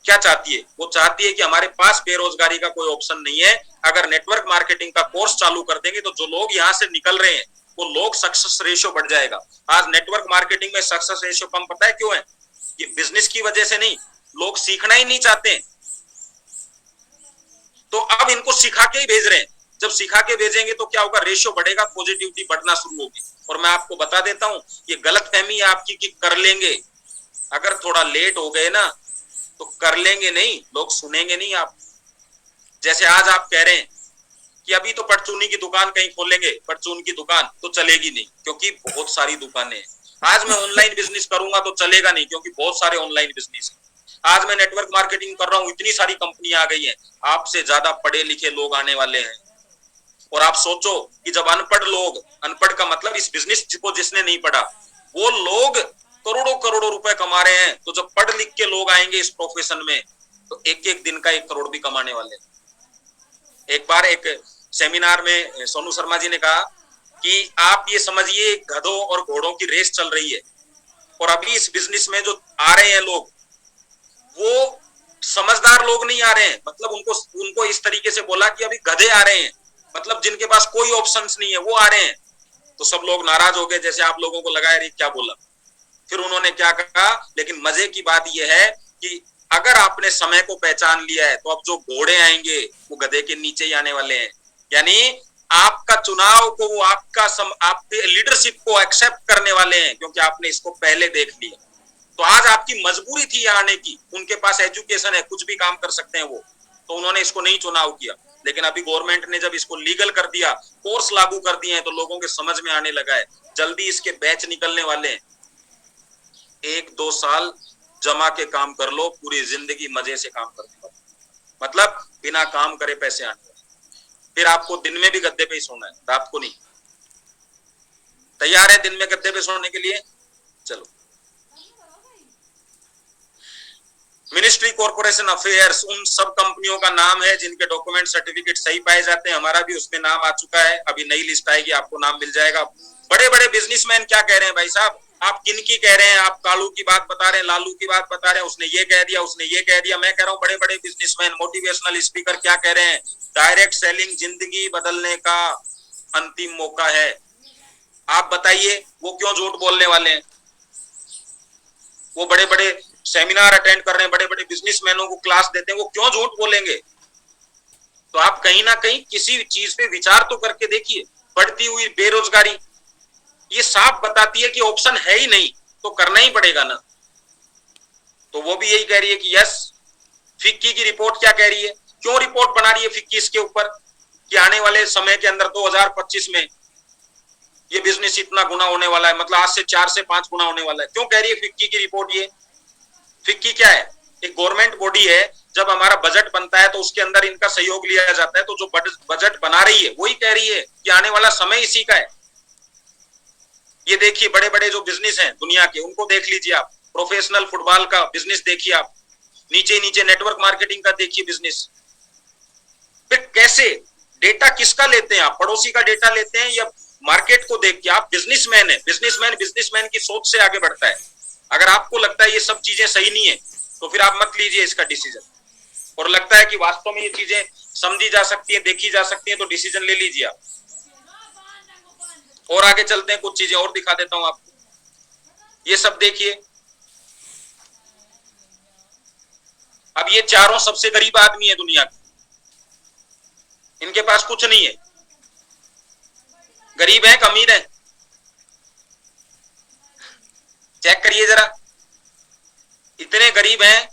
क्या चाहती है, वो चाहती है कि हमारे पास बेरोजगारी का कोई ऑप्शन नहीं है। अगर नेटवर्क मार्केटिंग का कोर्स चालू कर देंगे तो जो लोग यहां से निकल रहे हैं वो लोग सक्सेस रेशियो बढ़ जाएगा। आज नेटवर्क मार्केटिंग में सक्सेस रेशियो कम, पता है क्यों है? ये बिजनेस की वजह से नहीं, लोग सीखना ही नहीं चाहते, तो अब इनको सिखा के ही भेज रहे हैं। जब सिखा के भेजेंगे तो क्या होगा, रेशियो बढ़ेगा, पॉजिटिविटी बढ़ना शुरू होगी। और मैं आपको बता देता हूं, ये गलतफहमी है आपकी कि कर लेंगे। अगर थोड़ा लेट हो गए ना तो कर लेंगे नहीं, लोग सुनेंगे नहीं आप। जैसे आज आप कह रहे हैं कि अभी तो परचूनी की दुकान कहीं खोलेंगे, परचून की दुकान तो चलेगी नहीं क्योंकि बहुत सारी दुकानें हैं। आज मैं ऑनलाइन बिजनेस करूंगा तो चलेगा नहीं क्योंकि बहुत सारे ऑनलाइन बिजनेस है। आज मैं नेटवर्क मार्केटिंग कर रहा हूं, इतनी सारी कंपनियां आ गई हैं, आपसे ज्यादा पढ़े लिखे लोग आने वाले हैं। और आप सोचो कि जब अनपढ़ लोग, अनपढ़ का मतलब इस बिजनेस को जिसने नहीं पढ़ा, वो लोग करोड़ों करोड़ों रुपए कमा रहे हैं, तो जब पढ़ लिख के लोग आएंगे इस प्रोफेशन में तो एक एक दिन का 1 करोड़ भी कमाने वाले हैं। एक बार एक सेमिनार में सोनू शर्मा जी ने कहा कि आप ये समझिए गधों और घोड़ों की रेस चल रही है, और अभी इस बिजनेस में जो आ रहे हैं लोग वो समझदार लोग नहीं आ रहे हैं, मतलब उनको इस तरीके से बोला कि अभी गधे आ रहे हैं, मतलब जिनके पास कोई ऑप्शंस नहीं है वो आ रहे हैं। तो सब लोग नाराज हो गए, जैसे आप लोगों को लगा रही क्या बोला। फिर उन्होंने क्या कहा, लेकिन मजे की बात यह है कि अगर आपने समय को पहचान लिया है तो अब जो घोड़े आएंगे वो गधे के नीचे ही आने वाले हैं। यानी आपका चुनाव को वो आपके लीडरशिप को एक्सेप्ट करने वाले हैं, क्योंकि आपने इसको पहले देख लिया। तो आज आपकी मजबूरी थी यहाँ आने की, उनके पास एजुकेशन है, कुछ भी काम कर सकते हैं वो, तो उन्होंने इसको नहीं चुनाव किया। लेकिन अभी गवर्नमेंट ने जब इसको लीगल कर दिया, कोर्स लागू कर दिए हैं, तो लोगों के समझ में आने लगा है। जल्दी इसके बैच निकलने वाले हैं। 1-2 साल जमा के काम कर लो, पूरी जिंदगी मजे से काम करने वाले, मतलब बिना काम करे पैसे आने वाले। फिर आपको दिन में भी गद्दे पे ही सोना है, रात को नहीं। तैयार है दिन में गद्दे पे सोने के लिए? चलो। मिनिस्ट्री कॉर्पोरेशन अफेयर्स उन सब कंपनियों का नाम है जिनके डॉक्यूमेंट सर्टिफिकेट सही पाए जाते हैं। हमारा भी उसमें नाम आ चुका है, अभी नई लिस्ट आएगी, आपको नाम मिल जाएगा। बड़े बड़े बिजनेसमैन क्या कह रहे हैं भाई साहब, आप किनकी कह रहे हैं? आप कालू की बात बता रहे हैं, लालू की बात बता रहे हैं, उसने ये कह दिया, उसने ये कह दिया। मैं कह रहा हूँ बड़े बड़े बिजनेसमैन, मोटिवेशनल स्पीकर क्या कह रहे हैं? डायरेक्ट सेलिंग जिंदगी बदलने का अंतिम मौका है। आप बताइए वो क्यों झूठ बोलने वाले हैं? वो बड़े बड़े सेमिनार अटेंड कर रहे हैं, बड़े बड़े बिजनेसमैनों को क्लास देते हैं, वो क्यों झूठ बोलेंगे? तो आप कहीं ना कहीं किसी चीज पे विचार तो करके देखिए। बढ़ती हुई बेरोजगारी ये साफ बताती है कि ऑप्शन है ही नहीं, तो करना ही पड़ेगा ना। तो वो भी यही कह रही है कि यस। फिक्की की रिपोर्ट क्या कह रही है? क्यों रिपोर्ट बना रही है फिक्की इसके ऊपर कि आने वाले समय के अंदर 2025 में ये बिजनेस इतना गुना होने वाला है, मतलब आज से 4 से 5 गुना होने वाला है। क्यों कह रही है फिक्की की रिपोर्ट ये? फिक्की क्या है? एक गवर्नमेंट बॉडी है, जब हमारा बजट बनता है तो उसके अंदर इनका सहयोग लिया जाता है। तो जो बजट बना रही है वही कह रही है कि आने वाला समय इसी का है। ये देखिए बड़े बड़े जो बिजनेस हैं दुनिया के, उनको देख लीजिए आप। प्रोफेशनल फुटबॉल का बिजनेस देखिए आप, नीचे नीचे नेटवर्क मार्केटिंग का देखिए बिजनेस। फिर कैसे डेटा किसका लेते हैं आप? पड़ोसी का डेटा लेते हैं या मार्केट को देख के? आप बिजनेसमैन है, बिजनेसमैन की सोच से आगे बढ़ता है। अगर आपको लगता है ये सब चीजें सही नहीं है तो फिर आप मत लीजिए इसका डिसीजन, और लगता है कि वास्तव में ये चीजें समझी जा सकती है, देखी जा सकती है, तो डिसीजन ले लीजिए आप। और आगे चलते हैं, कुछ चीजें और दिखा देता हूं आपको। ये सब देखिए, अब ये चारों सबसे गरीब आदमी है दुनिया के, इनके पास कुछ नहीं है। गरीब है, अमीर है? चेक करिए जरा, इतने गरीब हैं,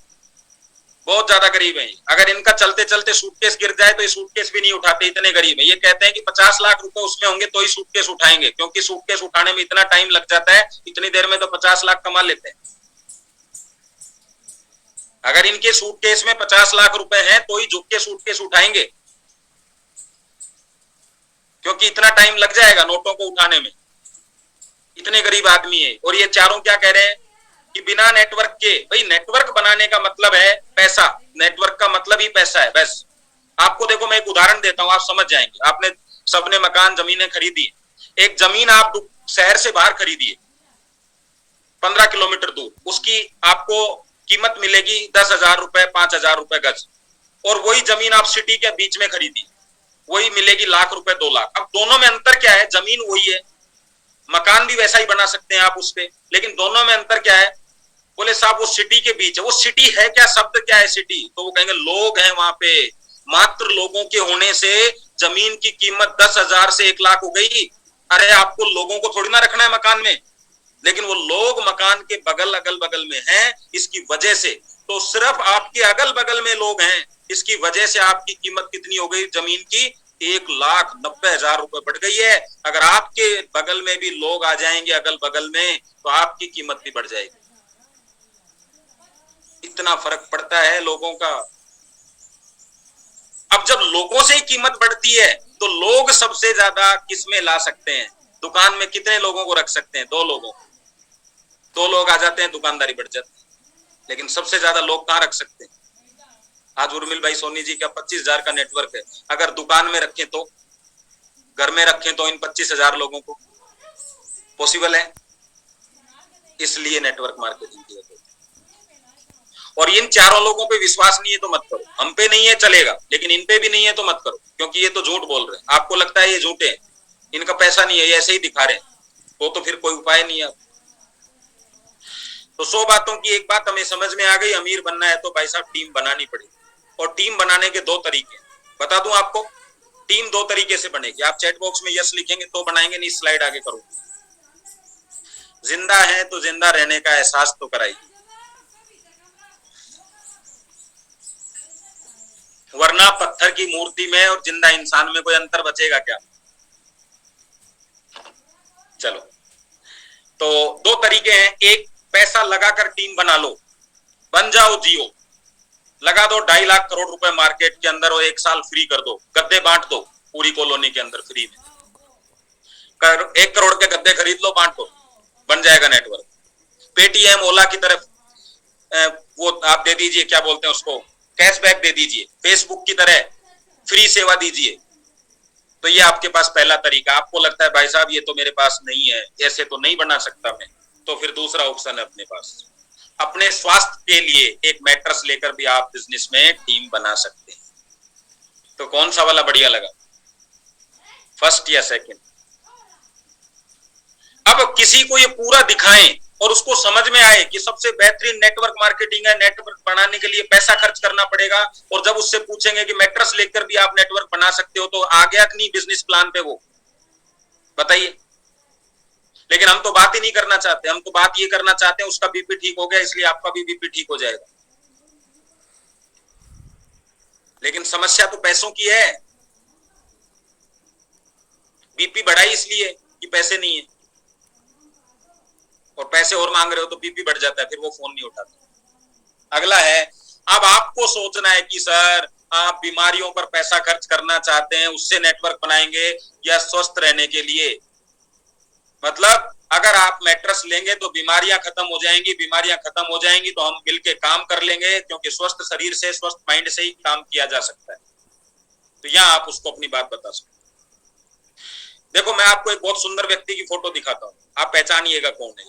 बहुत ज्यादा गरीब हैं। अगर इनका चलते चलते सूटकेस गिर जाए तो ये सूटकेस भी नहीं उठाते, इतने गरीब हैं। ये कहते हैं कि 50 लाख रुपए उसमें होंगे तो ही सूटकेस उठाएंगे, क्योंकि सूटकेस उठाने में इतना टाइम लग जाता है, इतनी देर में तो 50 लाख कमा लेते हैं। अगर इनके सूटकेस में 50 लाख रुपए हैं तो ही झुक के सूटकेस उठाएंगे, क्योंकि इतना टाइम लग जाएगा नोटों को उठाने में। इतने गरीब आदमी है। और ये चारों क्या कह रहे हैं कि बिना नेटवर्क के, भाई नेटवर्क बनाने का मतलब है पैसा, नेटवर्क का मतलब ही पैसा है बस। आपको देखो मैं एक उदाहरण देता हूं, आप समझ जाएंगे। आपने सबने मकान जमीनें खरीदी, एक जमीन आप शहर से बाहर खरीदिए 15 किलोमीटर दूर, उसकी आपको कीमत मिलेगी 10,000 रुपए, 5,000 रुपए गज। और वही जमीन आप सिटी के बीच में खरीदी, वही मिलेगी लाख रुपए, 2 लाख। अब दोनों में अंतर क्या है? जमीन वही है, मकान भी वैसा ही बना सकते हैं आप उस पे, लेकिन दोनों में अंतर क्या है? बोले साहब वो सिटी के बीच है। वो सिटी है क्या? शब्द क्या है सिटी? तो वो कहेंगे लोग हैं वहां पे। मात्र लोगों के होने से जमीन की कीमत 10,000 से 1 लाख हो गई। अरे आपको लोगों को थोड़ी ना रखना है मकान में, लेकिन वो लोग मकान के अगल बगल में हैं, इसकी वजह से। तो सिर्फ आपके अगल बगल में लोग हैं, इसकी वजह से आपकी कीमत कितनी हो गई जमीन की? 1,90,000 रुपए बढ़ गई है। अगर आपके बगल में भी लोग आ जाएंगे अगल बगल में, तो आपकी कीमत भी बढ़ जाएगी। इतना फर्क पड़ता है लोगों का। अब जब लोगों से ही कीमत बढ़ती है तो लोग सबसे ज्यादा किस में ला सकते हैं? दुकान में कितने लोगों को रख सकते हैं? 2 लोगों को। 2 लोग आ जाते हैं, दुकानदारी बढ़ जाती है। लेकिन सबसे ज्यादा लोग कहाँ रख सकते हैं? आज उर्मिल भाई सोनी जी का 25,000 का नेटवर्क है, अगर दुकान में रखें तो, घर में रखें तो इन 25,000 लोगों को पॉसिबल है? इसलिए नेटवर्क मार्केटिंग की है। और इन चारों लोगों पे विश्वास नहीं है तो मत करो। हम पे नहीं है चलेगा, लेकिन इन पे भी नहीं है तो मत करो, क्योंकि ये तो झूठ बोल रहे हैं। आपको लगता है ये झूठे हैं, इनका पैसा नहीं है, ये ऐसे ही दिखा रहे हैं, तो फिर कोई उपाय नहीं है। तो 100 बातों की एक बात हमें समझ में आ गई, अमीर बनना है तो भाई साहब टीम बनानी पड़ेगी। और टीम बनाने के 2 तरीके बता दूं आपको। टीम 2 तरीके से बनेगी। आप चैट बॉक्स में यस लिखेंगे तो बनाएंगे, नहीं स्लाइड आगे करो। जिंदा है तो जिंदा रहने का एहसास तो कराइए, वरना पत्थर की मूर्ति में और जिंदा इंसान में कोई अंतर बचेगा क्या? चलो, तो 2 तरीके हैं। एक, पैसा लगाकर टीम बना लो, बन जाओ जियो, लगा दो 2.5 लाख करोड़ रुपए मार्केट के अंदर और 1 साल फ्री कर दो, गद्दे बांट दो पूरी कॉलोनी के अंदर फ्री में। 1 करोड़ के गद्दे खरीद लो, बांट दो, बन जाएगा नेटवर्क। पेटीएम ओला की तरफ वो आप दे दीजिए, क्या बोलते हैं उसको, कैशबैक दे दीजिए। फेसबुक की तरह फ्री सेवा दीजिए। तो ये आपके पास पहला तरीका। आपको लगता है भाई साहब ये तो मेरे पास नहीं है, ऐसे तो नहीं बना सकता मैं, तो फिर दूसरा ऑप्शन है अपने पास। अपने स्वास्थ्य के लिए एक मैट्रेस लेकर भी आप बिजनेस में टीम बना सकते हैं। तो कौन सा वाला बढ़िया लगा, फर्स्ट या सेकंड? अब किसी को ये पूरा दिखाएं और उसको समझ में आए कि सबसे बेहतरीन नेटवर्क मार्केटिंग है, नेटवर्क बनाने के लिए पैसा खर्च करना पड़ेगा, और जब उससे पूछेंगे कि मैट्रेस लेकर भी आप नेटवर्क बना सकते हो, तो आ गया कि नहीं बिजनेस प्लान पे वो, बताइए। लेकिन हम तो बात ही नहीं करना चाहते, हम तो बात ये करना चाहते हैं उसका बीपी ठीक हो गया इसलिए आपका भी बीपी ठीक हो जाएगा। लेकिन समस्या तो पैसों की है। बीपी बढ़ाई इसलिए कि पैसे नहीं है, और पैसे और मांग रहे हो तो बीपी बढ़ जाता है, फिर वो फोन नहीं उठाता। अगला है, अब आपको सोचना है कि सर आप बीमारियों पर पैसा खर्च करना चाहते हैं, उससे नेटवर्क बनाएंगे, या स्वस्थ रहने के लिए? मतलब अगर आप मैट्रेस लेंगे तो बीमारियां खत्म हो जाएंगी, बीमारियां खत्म हो जाएंगी तो हम मिलके काम कर लेंगे, क्योंकि स्वस्थ शरीर से, स्वस्थ माइंड से ही काम किया जा सकता है। तो यहां आप उसको अपनी बात बता सकते। देखो, मैं आपको एक बहुत सुंदर व्यक्ति की फोटो दिखाता हूं, आप पहचानिएगा कौन है।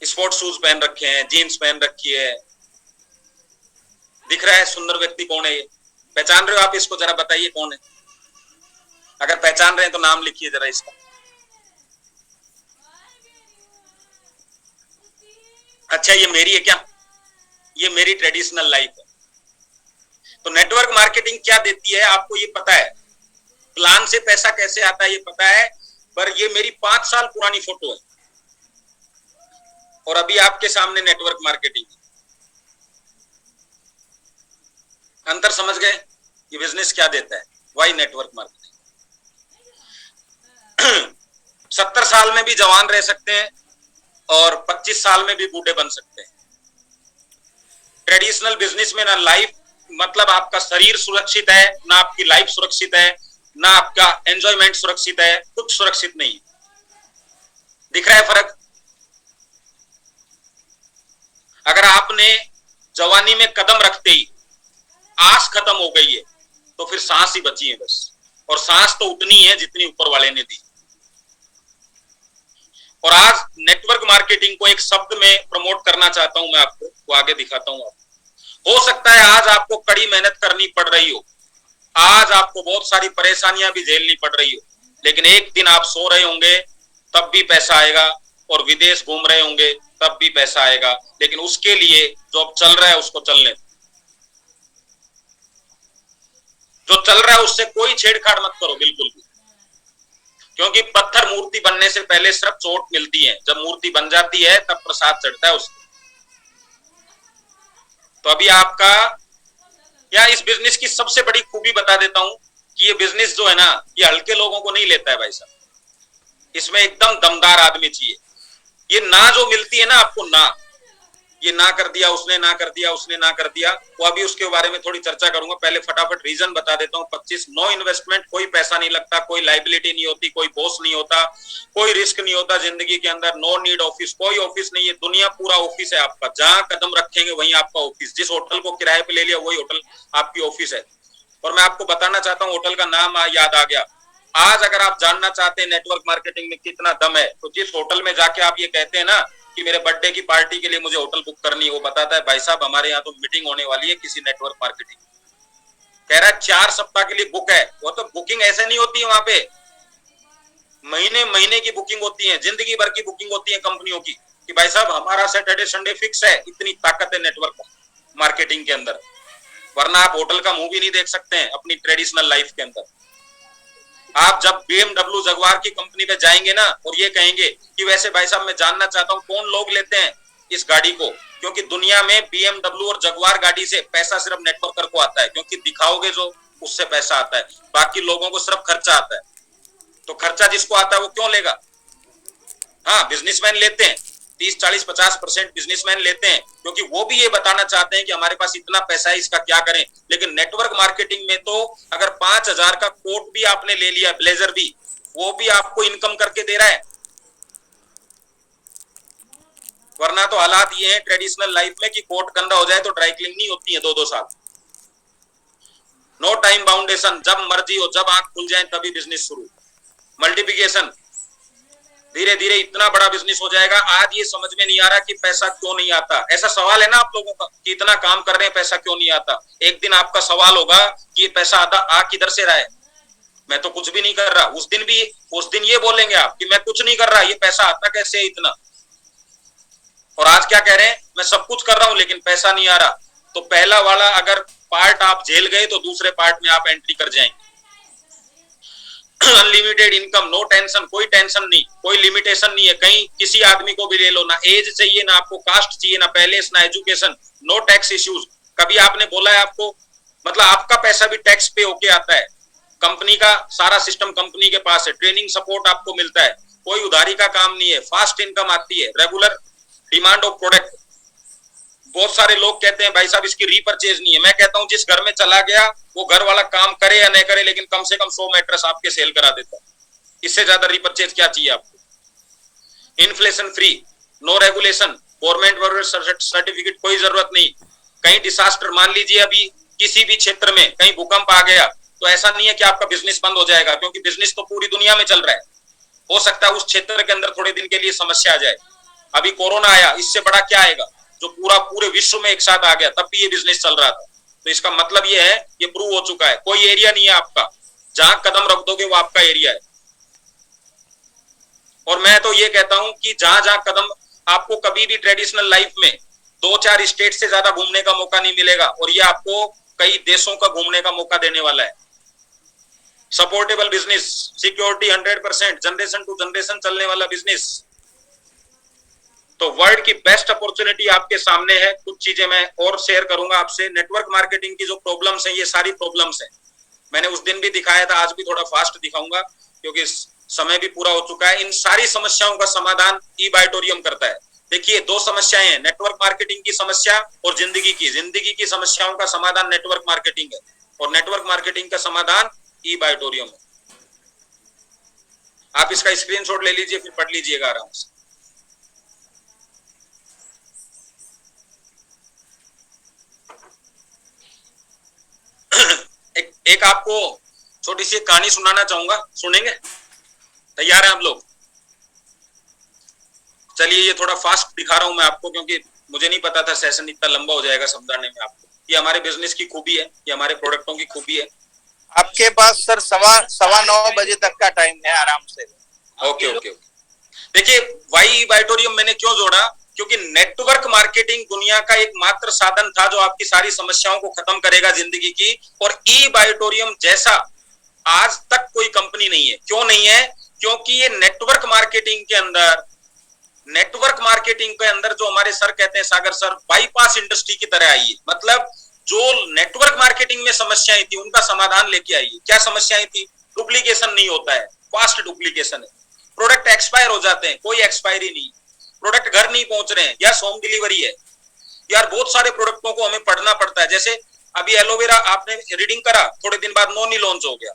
स्पोर्ट्स शूज पहन रखे हैं, जीन्स पहन रखी है, दिख रहा है सुंदर व्यक्ति कौन है ये? पहचान रहे हो आप इसको? जरा बताइए कौन है। अगर पहचान रहे हैं तो नाम लिखिए जरा इसका। अच्छा, ये मेरी है क्या? ये मेरी ट्रेडिशनल लाइफ है। तो नेटवर्क मार्केटिंग क्या देती है आपको ये पता है, प्लान से पैसा कैसे आता है ये पता है, पर ये मेरी 5 साल पुरानी फोटो है और अभी आपके सामने नेटवर्क मार्केटिंग। अंतर समझ गए? ये बिजनेस क्या देता है, वाई नेटवर्क मार्केटिंग। 70 साल में भी जवान रह सकते हैं और 25 साल में भी बूढ़े बन सकते हैं। ट्रेडिशनल बिजनेस में ना लाइफ, मतलब आपका शरीर सुरक्षित है, ना आपकी लाइफ सुरक्षित है, ना आपका एंजॉयमेंट सुरक्षित है, कुछ सुरक्षित नहीं। दिख रहा है फर्क? अगर आपने जवानी में कदम रखते ही आस खत्म हो गई है तो फिर सांस ही बची है बस, और सांस तो उतनी है जितनी ऊपर वाले ने दी। और आज नेटवर्क मार्केटिंग को एक शब्द में प्रमोट करना चाहता हूं मैं आपको, वो आगे दिखाता हूं आपको। हो सकता है आज आपको कड़ी मेहनत करनी पड़ रही हो, आज आपको बहुत सारी परेशानियां भी झेलनी पड़ रही हो, लेकिन एक दिन आप सो रहे होंगे तब भी पैसा आएगा, और विदेश घूम रहे होंगे तब भी पैसा आएगा। लेकिन उसके लिए जो अब चल रहा है उसको चलने, जो चल रहा है उससे कोई छेड़छाड़ मत करो बिल्कुल भी, क्योंकि पत्थर मूर्ति बनने से पहले सिर्फ चोट मिलती है, जब मूर्ति बन जाती है तब प्रसाद चढ़ता है उसको। तो अभी आपका, या इस बिजनेस की सबसे बड़ी खूबी बता देता हूं कि ये बिजनेस जो है ना, ये हल्के लोगों को नहीं लेता है भाई साहब। इसमें एकदम दमदार आदमी चाहिए। ये ना जो मिलती है ना आपको, ना ये ना कर दिया, उसने ना कर दिया, उसने ना कर दिया, वो अभी उसके बारे में थोड़ी चर्चा करूंगा। पहले फटाफट रीजन बता देता हूँ। 25 नो इन्वेस्टमेंट, कोई पैसा नहीं लगता, कोई लाइबिलिटी नहीं होती, कोई बॉस नहीं होता, कोई रिस्क नहीं होता जिंदगी के अंदर। नो नीड ऑफिस, कोई ऑफिस नहीं है, दुनिया पूरा ऑफिस है आपका। जहां कदम रखेंगे वहीं आपका ऑफिस। जिस होटल को किराए पे ले लिया वही होटल आपकी ऑफिस है। और मैं आपको बताना चाहता हूँ, होटल का नाम याद आ गया। आज अगर आप जानना चाहते हैं नेटवर्क मार्केटिंग में कितना दम है, तो जिस होटल में जाके आप ये कहते हैं ना कि मेरे बर्थडे की पार्टी के लिए मुझे होटल बुक करनी है, वो बताता है भाई साहब हमारे यहाँ तो मीटिंग होने वाली है किसी नेटवर्क मार्केटिंग, कह रहा है 4 सप्ताह के लिए बुक है। वो तो बुकिंग ऐसे नहीं होती है वहां पे, महीने महीने की बुकिंग होती है, जिंदगी भर की बुकिंग होती है कंपनियों की, कि भाई साहब हमारा सैटरडे संडे फिक्स है। इतनी ताकत है नेटवर्क मार्केटिंग के अंदर, वरना आप होटल का मुंह भी नहीं देख सकते हैं अपनी ट्रेडिशनल लाइफ के अंदर। आप जब BMW जगुआर की कंपनी पे जाएंगे ना और ये कहेंगे कि वैसे भाई साहब मैं जानना चाहता हूँ कौन लोग लेते हैं इस गाड़ी को, क्योंकि दुनिया में BMW और जगुआर गाड़ी से पैसा सिर्फ नेटवर्कर को आता है, क्योंकि दिखाओगे जो उससे पैसा आता है, बाकी लोगों को सिर्फ खर्चा आता है। तो खर्चा जिसको आता है वो क्यों लेगा? हाँ, बिजनेसमैन लेते हैं, 30-40-50% बिजनेसमैन लेते हैं, क्योंकि वो भी ये बताना चाहते हैं कि हमारे पास इतना पैसा है, इसका क्या करें। लेकिन नेटवर्क मार्केटिंग में तो अगर 5,000 का कोट भी आपने ले लिया, ब्लेजर भी, वो भी आपको इनकम करके दे रहा है। वरना तो हालात ये है ट्रेडिशनल लाइफ में कि कोट गंदा हो जाए तो ड्राई क्लीनिंग नहीं होती है 2-2 साल। नो टाइम बाउंडेशन, जब मर्जी हो, जब आंख खुल जाए तभी बिजनेस शुरू। मल्टीप्लिकेशन, धीरे धीरे इतना बड़ा बिजनेस हो जाएगा। आज ये समझ में नहीं आ रहा कि पैसा क्यों नहीं आता। ऐसा सवाल है ना आप लोगों का कि इतना काम कर रहे हैं पैसा क्यों नहीं आता। एक दिन आपका सवाल होगा कि ये पैसा आता आ किधर से रहा है, मैं तो कुछ भी नहीं कर रहा। उस दिन ये बोलेंगे आप कि मैं कुछ नहीं कर रहा, ये पैसा आता कैसे है इतना। और आज क्या कह रहे हैं, मैं सब कुछ कर रहा हूं लेकिन पैसा नहीं आ रहा। तो पहला वाला अगर पार्ट आप झेल गए तो दूसरे पार्ट में आप एंट्री कर जाएंगे। अनलिमिटेड इनकम, नो टेंशन, कोई टेंशन नहीं, कोई लिमिटेशन नहीं है। कहीं किसी आदमी को भी ले लो, ना एज चाहिए, ना आपको कास्ट चाहिए, ना पैलेस, ना एजुकेशन, नो टैक्स इश्यूज। कभी आपने बोला है आपको, मतलब आपका पैसा भी टैक्स पे होके आता है, कंपनी का सारा सिस्टम कंपनी के पास है, ट्रेनिंग सपोर्ट आपको मिलता है, कोई उधारी का काम नहीं है, फास्ट इनकम आती है, रेगुलर डिमांड ऑफ प्रोडक्ट। बहुत सारे लोग कहते हैं भाई साहब इसकी रीपरचेज नहीं है। मैं कहता हूं जिस घर में चला गया वो घर वाला काम करे या नहीं करे, लेकिन कम से कम 100 मैट्रेस आपके सेल करा देता है। इससे ज्यादा रीपरचेज क्या चाहिए आपको। Inflation free, no regulation, government certificate कोई जरूरत नहीं। कहीं डिसास्टर, मान लीजिए अभी किसी भी क्षेत्र में कहीं भूकंप आ गया तो ऐसा नहीं है कि आपका बिजनेस बंद हो जाएगा, क्योंकि बिजनेस तो पूरी दुनिया में चल रहा है। हो सकता है उस क्षेत्र के अंदर थोड़े दिन के लिए समस्या आ जाए। अभी कोरोना आया, इससे बड़ा क्या आएगा जो पूरे विश्व में एक साथ आ गया, तब भी ये बिजनेस चल रहा था। तो इसका मतलब ये है, ये प्रूव हो चुका है, कोई एरिया नहीं है आपका, जहां कदम रख दोगे वो आपका एरिया है। और मैं तो ये कहता हूं कि जहां जहां कदम, आपको कभी भी ट्रेडिशनल लाइफ में 2-4 स्टेट से ज्यादा घूमने का मौका नहीं मिलेगा, और ये आपको कई देशों का घूमने का मौका देने वाला है। Supportable business, security 100%, generation to generation चलने वाला बिजनेस। तो वर्ल्ड की बेस्ट अपॉर्चुनिटी आपके सामने है। कुछ चीजें मैं और शेयर करूंगा आपसे। नेटवर्क मार्केटिंग की जो प्रॉब्लम्स हैं, ये सारी प्रॉब्लम्स हैं, मैंने उस दिन भी दिखाया था, आज भी थोड़ा फास्ट दिखाऊंगा क्योंकि समय भी पूरा हो चुका है। इन सारी समस्याओं का समाधान ई-बाइटोरियम करता है। देखिए 2 समस्याएं हैं, नेटवर्क मार्केटिंग की समस्या और जिंदगी की समस्याओं का समाधान नेटवर्क मार्केटिंग है, और नेटवर्क मार्केटिंग का समाधान ई-बाइटोरियम है। आप इसका स्क्रीनशॉट ले लीजिए, फिर पढ़ लीजिएगा आराम से। एक आपको छोटी सी कहानी सुनाना चाहूंगा, सुनेंगे? तैयार हैं आप लोग? चलिए, ये थोड़ा फास्ट दिखा रहा हूं मैं आपको, क्योंकि मुझे नहीं पता था सेशन इतना लंबा हो जाएगा समझाने में आपको। ये हमारे बिजनेस की खूबी है, ये हमारे प्रोडक्टों की खूबी है। आपके पास सर 9:15 बजे तक का टाइम है, आराम से। ओके। देखिए, वाई बाइटोरियम मैंने क्यों जोड़ा, क्योंकि नेटवर्क मार्केटिंग दुनिया का एकमात्र साधन था जो आपकी सारी समस्याओं को खत्म करेगा जिंदगी की, और ई बाइटोरियम जैसा आज तक कोई कंपनी नहीं है। क्यों नहीं है? क्योंकि ये नेटवर्क मार्केटिंग के अंदर जो हमारे सर कहते हैं, सागर सर, बाईपास इंडस्ट्री की तरह आई है। मतलब जो नेटवर्क मार्केटिंग में समस्याएं थी उनका समाधान लेके आई है। क्या समस्याएं थी? डुप्लीकेशन नहीं होता है, फास्ट डुप्लीकेशन है, प्रोडक्ट एक्सपायर हो जाते हैं, कोई एक्सपायरी नहीं, प्रोडक्ट घर नहीं पहुंच रहे हैं, यस होम डिलीवरी है, यार बहुत सारे प्रोडक्टों को हमें पढ़ना पड़ता है। जैसे अभी एलोवेरा आपने रीडिंग करा, थोड़े दिन बाद नोनी लॉन्च हो गया,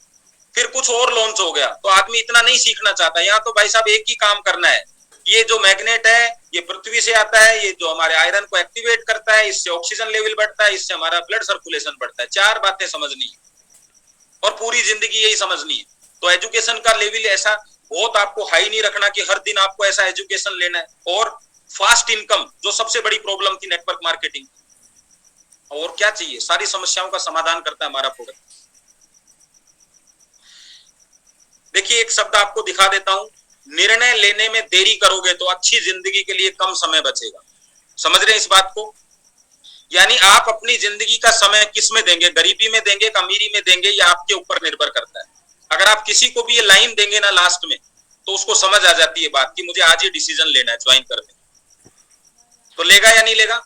फिर कुछ और लॉन्च हो गया, तो आदमी इतना नहीं सीखना चाहता। यहाँ तो भाई साहब एक ही काम करना है, ये जो मैग्नेट है ये पृथ्वी से आता है, ये जो हमारे आयरन को एक्टिवेट करता है, इससे ऑक्सीजन लेवल बढ़ता है, इससे हमारा ब्लड सर्कुलेशन बढ़ता है। 4 बातें समझनी है और पूरी जिंदगी यही समझनी है। तो एजुकेशन का लेवल ऐसा बहुत आपको हाई नहीं रखना कि हर दिन आपको ऐसा एजुकेशन लेना है। और फास्ट इनकम जो सबसे बड़ी प्रॉब्लम थी नेटवर्क मार्केटिंग, और क्या चाहिए, सारी समस्याओं का समाधान करता है हमारा प्रोडक्ट। देखिए एक शब्द आपको दिखा देता हूं, निर्णय लेने में देरी करोगे तो अच्छी जिंदगी के लिए कम समय बचेगा। समझ रहे हैं इस बात को? यानी आप अपनी जिंदगी का समय किस में देंगे, गरीबी में देंगे, अमीरी में देंगे, या आपके ऊपर निर्भर करता है। अगर आप किसी को भी ये लाइन देंगे ना लास्ट में, तो उसको समझ आ जाती है बात कि मुझे आज ही डिसीजन लेना है ज्वाइन करने, तो लेगा या नहीं लेगा?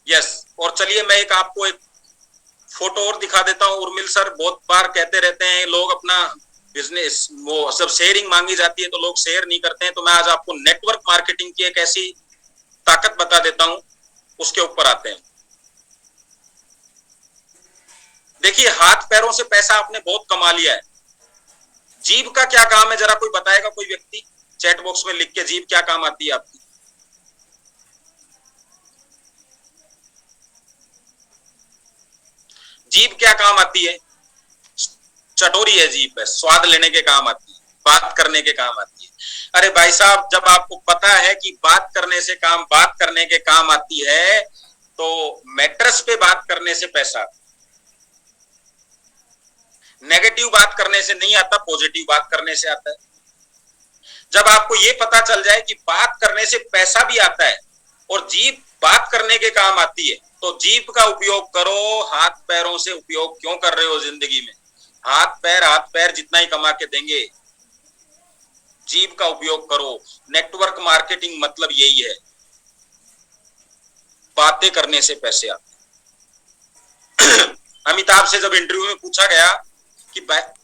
यस। और चलिए मैं एक आपको एक फोटो और दिखा देता हूं। उर्मिल सर बहुत बार कहते रहते हैं लोग अपना बिजनेस, वो सब शेयरिंग मांगी जाती है तो लोग शेयर नहीं करते हैं, तो मैं आज आपको नेटवर्क मार्केटिंग की एक ऐसी ताकत बता देता हूं, उसके ऊपर आते हैं। देखिए हाथ पैरों से पैसा आपने बहुत कमा लिया है, जीभ का क्या काम है जरा कोई बताएगा? कोई व्यक्ति चैट बॉक्स में लिख के जीभ क्या काम आती है आपकी? जीभ क्या काम आती है? चटोरी है जीभ, है स्वाद लेने के काम आती है, बात करने के काम आती है। अरे भाई साहब जब आपको पता है कि बात करने से काम, बात करने के काम आती है, तो मैट्रेस पे बात करने से पैसा, नेगेटिव बात करने से नहीं आता, पॉजिटिव बात करने से आता है। जब आपको ये पता चल जाए कि बात करने से पैसा भी आता है और जीभ बात करने के काम आती है, तो जीभ का उपयोग करो, हाथ पैरों से उपयोग क्यों कर रहे हो जिंदगी में? हाथ पैर जितना ही कमा के देंगे, जीभ का उपयोग करो। नेटवर्क मार्केटिंग मतलब यही है, बातें करने से पैसे आते। अमिताभ से जब इंटरव्यू में पूछा गया कि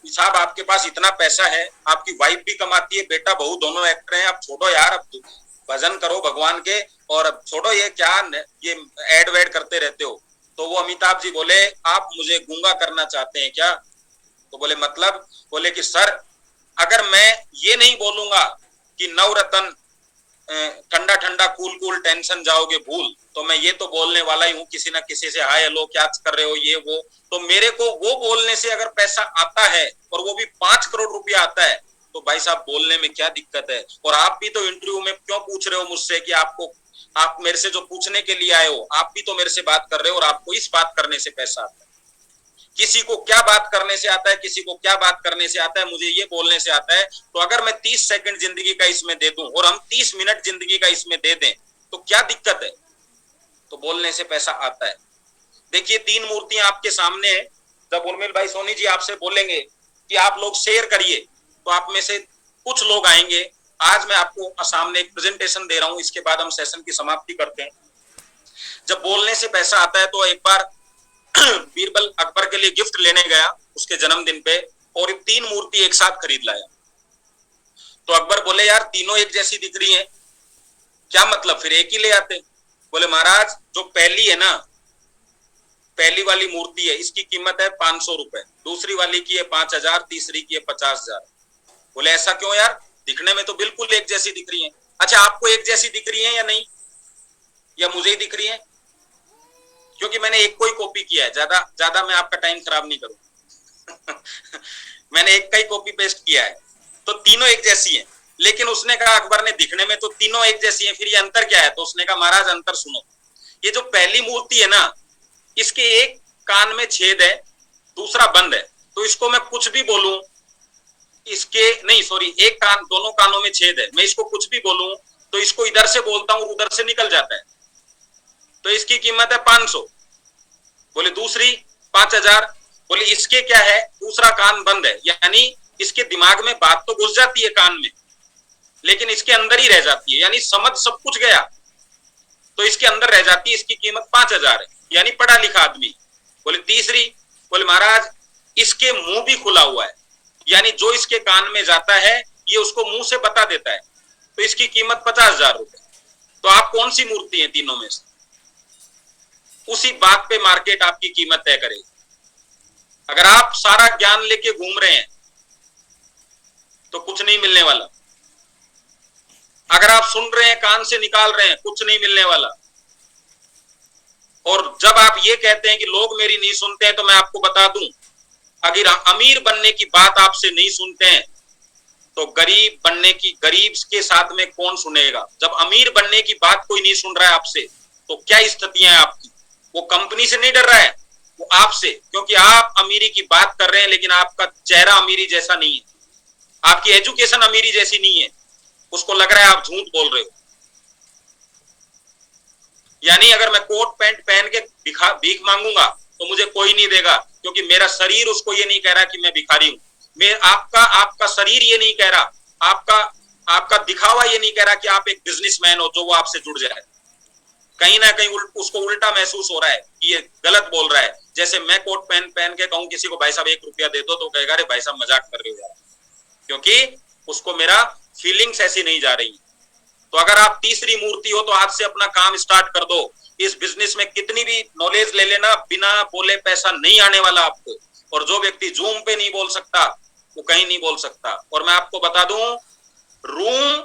साहब आपके पास इतना पैसा है, आपकी वाइफ भी कमाती है, बेटा बहू दोनों एक्टर हैं, अब छोड़ो यार, अब भजन करो भगवान के, और अब छोड़ो ये क्या ये एड वेड करते रहते हो। तो वो अमिताभ जी बोले आप मुझे गूंगा करना चाहते हैं क्या? तो बोले मतलब? बोले कि सर अगर मैं ये नहीं बोलूंगा कि नवरत्न ठंडा ठंडा कूल कूल टेंशन जाओगे भूल, तो मैं ये तो बोलने वाला ही हूँ किसी ना किसी से, हाय हेलो क्या कर रहे हो ये वो। तो मेरे को वो बोलने से अगर पैसा आता है और वो भी 5 करोड़ रुपया आता है, तो भाई साहब बोलने में क्या दिक्कत है? और आप भी तो इंटरव्यू में क्यों पूछ रहे हो मुझसे कि आपको, आप मेरे से जो पूछने के लिए आए हो, आप भी तो मेरे से बात कर रहे हो और आपको इस बात करने से पैसा आता है। किसी को क्या बात करने से आता है, किसी को क्या बात करने से आता है, मुझे ये बोलने से आता है। तो अगर मैं 30 सेकंड जिंदगी का इसमें दे दूं और हम 30 मिनट जिंदगी का इसमें दे दें, तो क्या दिक्कत है? तो बोलने से पैसा आता है। देखिए 3 मूर्तियां आपके सामने है। जब उर्मिल भाई सोनी जी आपसे बोलेंगे कि आप लोग शेयर करिए, तो आप में से कुछ लोग आएंगे। आज मैं आपको सामने एक प्रेजेंटेशन दे रहा हूं, इसके बाद हम सेशन की समाप्ति करते हैं। जब बोलने से पैसा आता है, तो एक बार बीरबल अकबर के लिए गिफ्ट लेने गया उसके जन्मदिन पे, और 3 मूर्ति एक साथ खरीद लाया। तो अकबर बोले यार तीनों एक जैसी दिख रही हैं, क्या मतलब, फिर एक ही ले आते। बोले महाराज जो पहली है ना, पहली वाली मूर्ति है, इसकी कीमत है 500 रुपए, दूसरी वाली की है 5000, तीसरी की है 50,000। बोले ऐसा क्यों यार, दिखने में तो बिल्कुल एक जैसी दिख रही है। अच्छा आपको एक जैसी दिख रही है या नहीं, या मुझे ही दिख रही है? क्योंकि मैंने एक को ही कॉपी किया है, ज्यादा मैं आपका टाइम खराब नहीं करूं। मैंने एक का ही कॉपी पेस्ट किया है, तो तीनों एक जैसी हैं। लेकिन उसने कहा अकबर ने दिखने में तो तीनों एक जैसी हैं, फिर ये अंतर क्या है? तो उसने कहा महाराज अंतर सुनो, ये जो पहली मूर्ति है ना, इसके एक कान में छेद है, दूसरा बंद है, तो इसको मैं कुछ भी बोलूं, इसके नहीं सॉरी एक कान, दोनों कानों में छेद है, मैं इसको कुछ भी बोलूं तो इसको इधर से बोलता हूं उधर से निकल जाता है, तो इसकी कीमत है 500। बोले दूसरी 5000। बोले इसके क्या है, दूसरा कान बंद है, यानी इसके दिमाग में बात तो घुस जाती है कान में, लेकिन इसके अंदर ही रह जाती है, यानी समझ सब कुछ गया तो इसके अंदर रह जाती है, इसकी कीमत 5000 है, यानी पढ़ा लिखा आदमी। बोले तीसरी, बोले महाराज इसके मुंह भी खुला हुआ है, यानी जो इसके कान में जाता है ये उसको मुंह से बता देता है, तो इसकी कीमत 50,000 रुपए। तो आप कौन सी मूर्ति है तीनों में से? उसी बात पे मार्केट आपकी कीमत तय करेगी। अगर आप सारा ज्ञान लेके घूम रहे हैं तो कुछ नहीं मिलने वाला। अगर आप सुन रहे हैं, कान से निकाल रहे हैं, कुछ नहीं मिलने वाला। और जब आप ये कहते हैं कि लोग मेरी नहीं सुनते हैं, तो मैं आपको बता दूं, अगर अमीर बनने की बात आपसे नहीं सुनते हैं तो गरीब बनने की, गरीब के साथ में कौन सुनेगा? जब अमीर बनने की बात कोई नहीं सुन रहा है आपसे, तो क्या स्थितियां हैं आपकी? वो कंपनी से नहीं डर रहा है, वो आपसे, क्योंकि आप अमीरी की बात कर रहे हैं लेकिन आपका चेहरा अमीरी जैसा नहीं है, आपकी एजुकेशन अमीरी जैसी नहीं है, उसको लग रहा है आप झूठ बोल रहे हो। यानी अगर मैं कोट पैंट पहन के भीख मांगूंगा तो मुझे कोई नहीं देगा, क्योंकि मेरा शरीर उसको ये नहीं कह रहा कि मैं भिखारी हूं। आपका शरीर ये नहीं कह रहा, आपका दिखावा ये नहीं कह रहा कि आप एक बिजनेसमैन हो जो वो आपसे जुड़ जाए। कहीं ना कहीं उसको उल्टा महसूस हो रहा है कि ये गलत बोल रहा है। जैसे मैं कोट पहन के कहूं किसी को, भाई साहब 1 रुपया दे दो, तो कहेगा अरे भाई साहब मजाक कर रहे हो यार, क्योंकि उसको मेरा फीलिंग्स ऐसी नहीं जा रही। तो अगर आप तीसरी मूर्ति हो तो आज से अपना काम स्टार्ट कर दो। इस बिजनेस में कितनी भी नॉलेज ले लेना, बिना बोले पैसा नहीं आने वाला आपको। और जो व्यक्ति जूम पे नहीं बोल सकता वो कहीं नहीं बोल सकता। और मैं आपको बता दूं, रूम,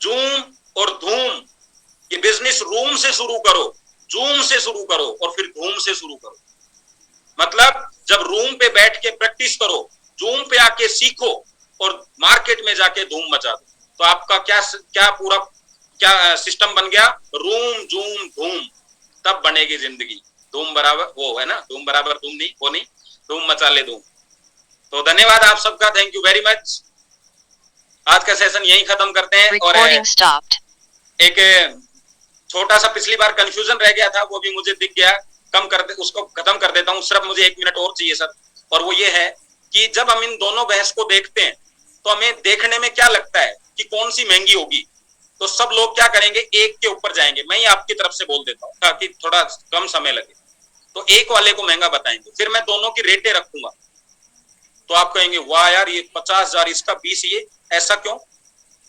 जूम और धूम, ये बिजनेस रूम से शुरू करो, जूम से शुरू करो और फिर धूम से शुरू करो। मतलब जब रूम पे बैठ के प्रैक्टिस करो, जूम पे आके सीखो और मार्केट में जाके धूम मचा दो। तो आपका क्या पूरा क्या सिस्टम बन गया? रूम, जूम, धूम, तब बनेगी जिंदगी। धूम बराबर वो है ना, धूम बराबर धूम नहीं, वो नहीं, धूम मचा ले धूम। तो धन्यवाद आप सबका, थैंक यू वेरी मच। आज का सेशन यहीं खत्म करते हैं। और एक छोटा सा पिछली बार कंफ्यूजन रह गया था, वो भी मुझे दिख गया, उसको खत्म कर देता हूँ। सिर्फ मुझे 1 मिनट और चाहिए सर। और वो ये है कि जब हम इन दोनों भैंस को देखते हैं तो हमें देखने में क्या लगता है कि कौन सी महंगी होगी? तो सब लोग क्या करेंगे, एक के ऊपर जाएंगे। मैं ही आपकी तरफ से बोल देता हूँ ताकि थोड़ा कम समय लगे। तो एक वाले को महंगा बताएंगे, फिर मैं दोनों की रेटें रखूंगा। तो आप कहेंगे वाह यार, ये 50,000 इसका, 20 ये, ऐसा क्यों?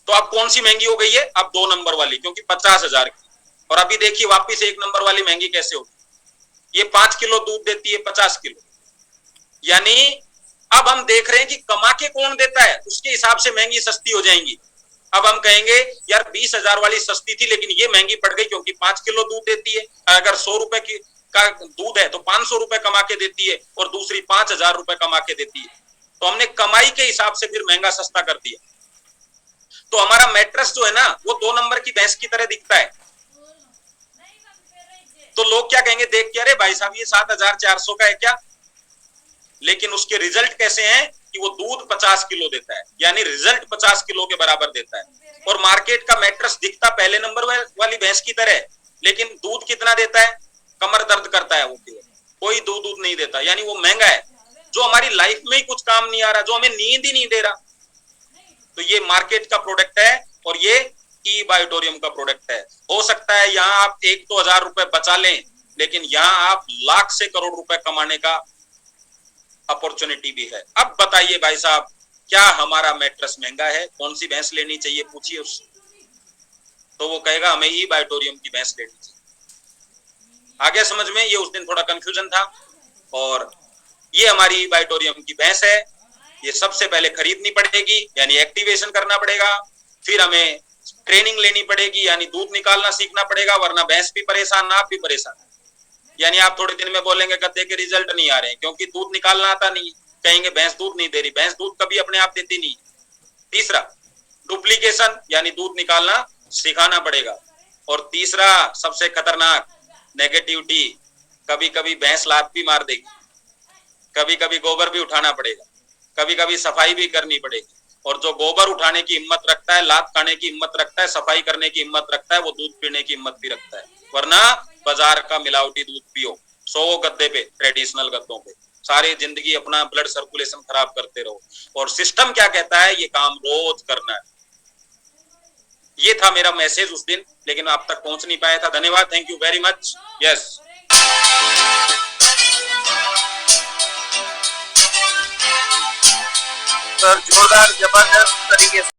तो अब कौन सी महंगी हो गई है? अब 2 नंबर वाली, क्योंकि 50,000 की। और अभी देखिए वापिस 1 नंबर वाली महंगी कैसे होगी। ये 5 किलो दूध देती है, 50 किलो। यानी अब हम देख रहे हैं कि कमा के कौन देता है, उसके हिसाब से महंगी सस्ती हो जाएंगी। अब हम कहेंगे यार 20,000 वाली सस्ती थी लेकिन ये महंगी पड़ गई क्योंकि 5 किलो दूध देती है। अगर 100 रुपए की का दूध है तो 500 रुपए कमा के देती है, और दूसरी 5,000 रुपए कमा के देती है। तो हमने कमाई के हिसाब से फिर महंगा सस्ता कर दिया। तो हमारा मैट्रेस जो है ना, वो 2 नंबर की भैंस की तरह दिखता है। तो लोग क्या कहेंगे देख के, अरे भाई साहब ये 7,400 का है क्या? लेकिन उसके रिजल्ट कैसे हैं कि वो दूध 50 किलो देता है, यानी रिजल्ट 50 किलो के बराबर देता है। और मार्केट का मैट्रेस दिखता पहले नंबर वाली भैंस की तरह, लेकिन दूध कितना देता है? कमर दर्द करता है वो, कोई दूध नहीं देता। यानी वो महंगा है, जो हमारी लाइफ में ही कुछ काम नहीं आ रहा, जो हमें नींद ही नहीं दे रहा। तो ये मार्केट का प्रोडक्ट है और ये ई बायोटोरियम का प्रोडक्ट है। हो सकता है यहाँ आप 1-2 हजार रुपए बचा लें, लेकिन यहाँ आप लाख से करोड़ रुपए कमाने का अपॉर्चुनिटी भी है। अब बताइए भाई साहब, क्या हमारा मैट्रेस महंगा है? कौन सी भैंस लेनी चाहिए, पूछिए उससे। तो वो कहेगा हमें ई बायोटोरियम की भैंस लेनी चाहिए। आगे समझ में? ये उस दिन थोड़ा कंफ्यूजन था। और ये हमारी ई बायोटोरियम की भैंस है। ये सबसे पहले खरीदनी पड़ेगी, यानी एक्टिवेशन करना पड़ेगा। फिर हमें ट्रेनिंग लेनी पड़ेगी, यानी दूध निकालना सीखना पड़ेगा, वरना भैंस भी परेशान, आप भी परेशान। यानी आप थोड़े दिन में बोलेंगे गद्दे के रिजल्ट नहीं आ रहे हैं, क्योंकि दूध निकालना आता नहीं। कहेंगे भैंस दूध नहीं दे रही, भैंस दूध कभी अपने आप देती नहीं। तीसरा डुप्लीकेशन, यानी दूध निकालना सिखाना पड़ेगा। और तीसरा सबसे खतरनाक नेगेटिविटी, कभी कभी भैंस लात भी मार देगी, कभी कभी गोबर भी उठाना पड़ेगा, कभी कभी सफाई भी करनी पड़ेगी। और जो गोबर उठाने की हिम्मत रखता है, लात खाने की हिम्मत रखता है, सफाई करने की हिम्मत रखता है, वो दूध पीने की हिम्मत भी रखता है। वरना बाजार का मिलावटी दूध पियो 100 गद्दे पे, ट्रेडिशनल गद्दों पे, सारी जिंदगी अपना ब्लड सर्कुलेशन खराब करते रहो। और सिस्टम क्या कहता है, ये काम रोज करना है। ये था मेरा मैसेज उस दिन, लेकिन आप तक पहुंच नहीं पाया था। धन्यवाद, thank you very much. Yes sir, जोरदार जबरदस्त तरीके से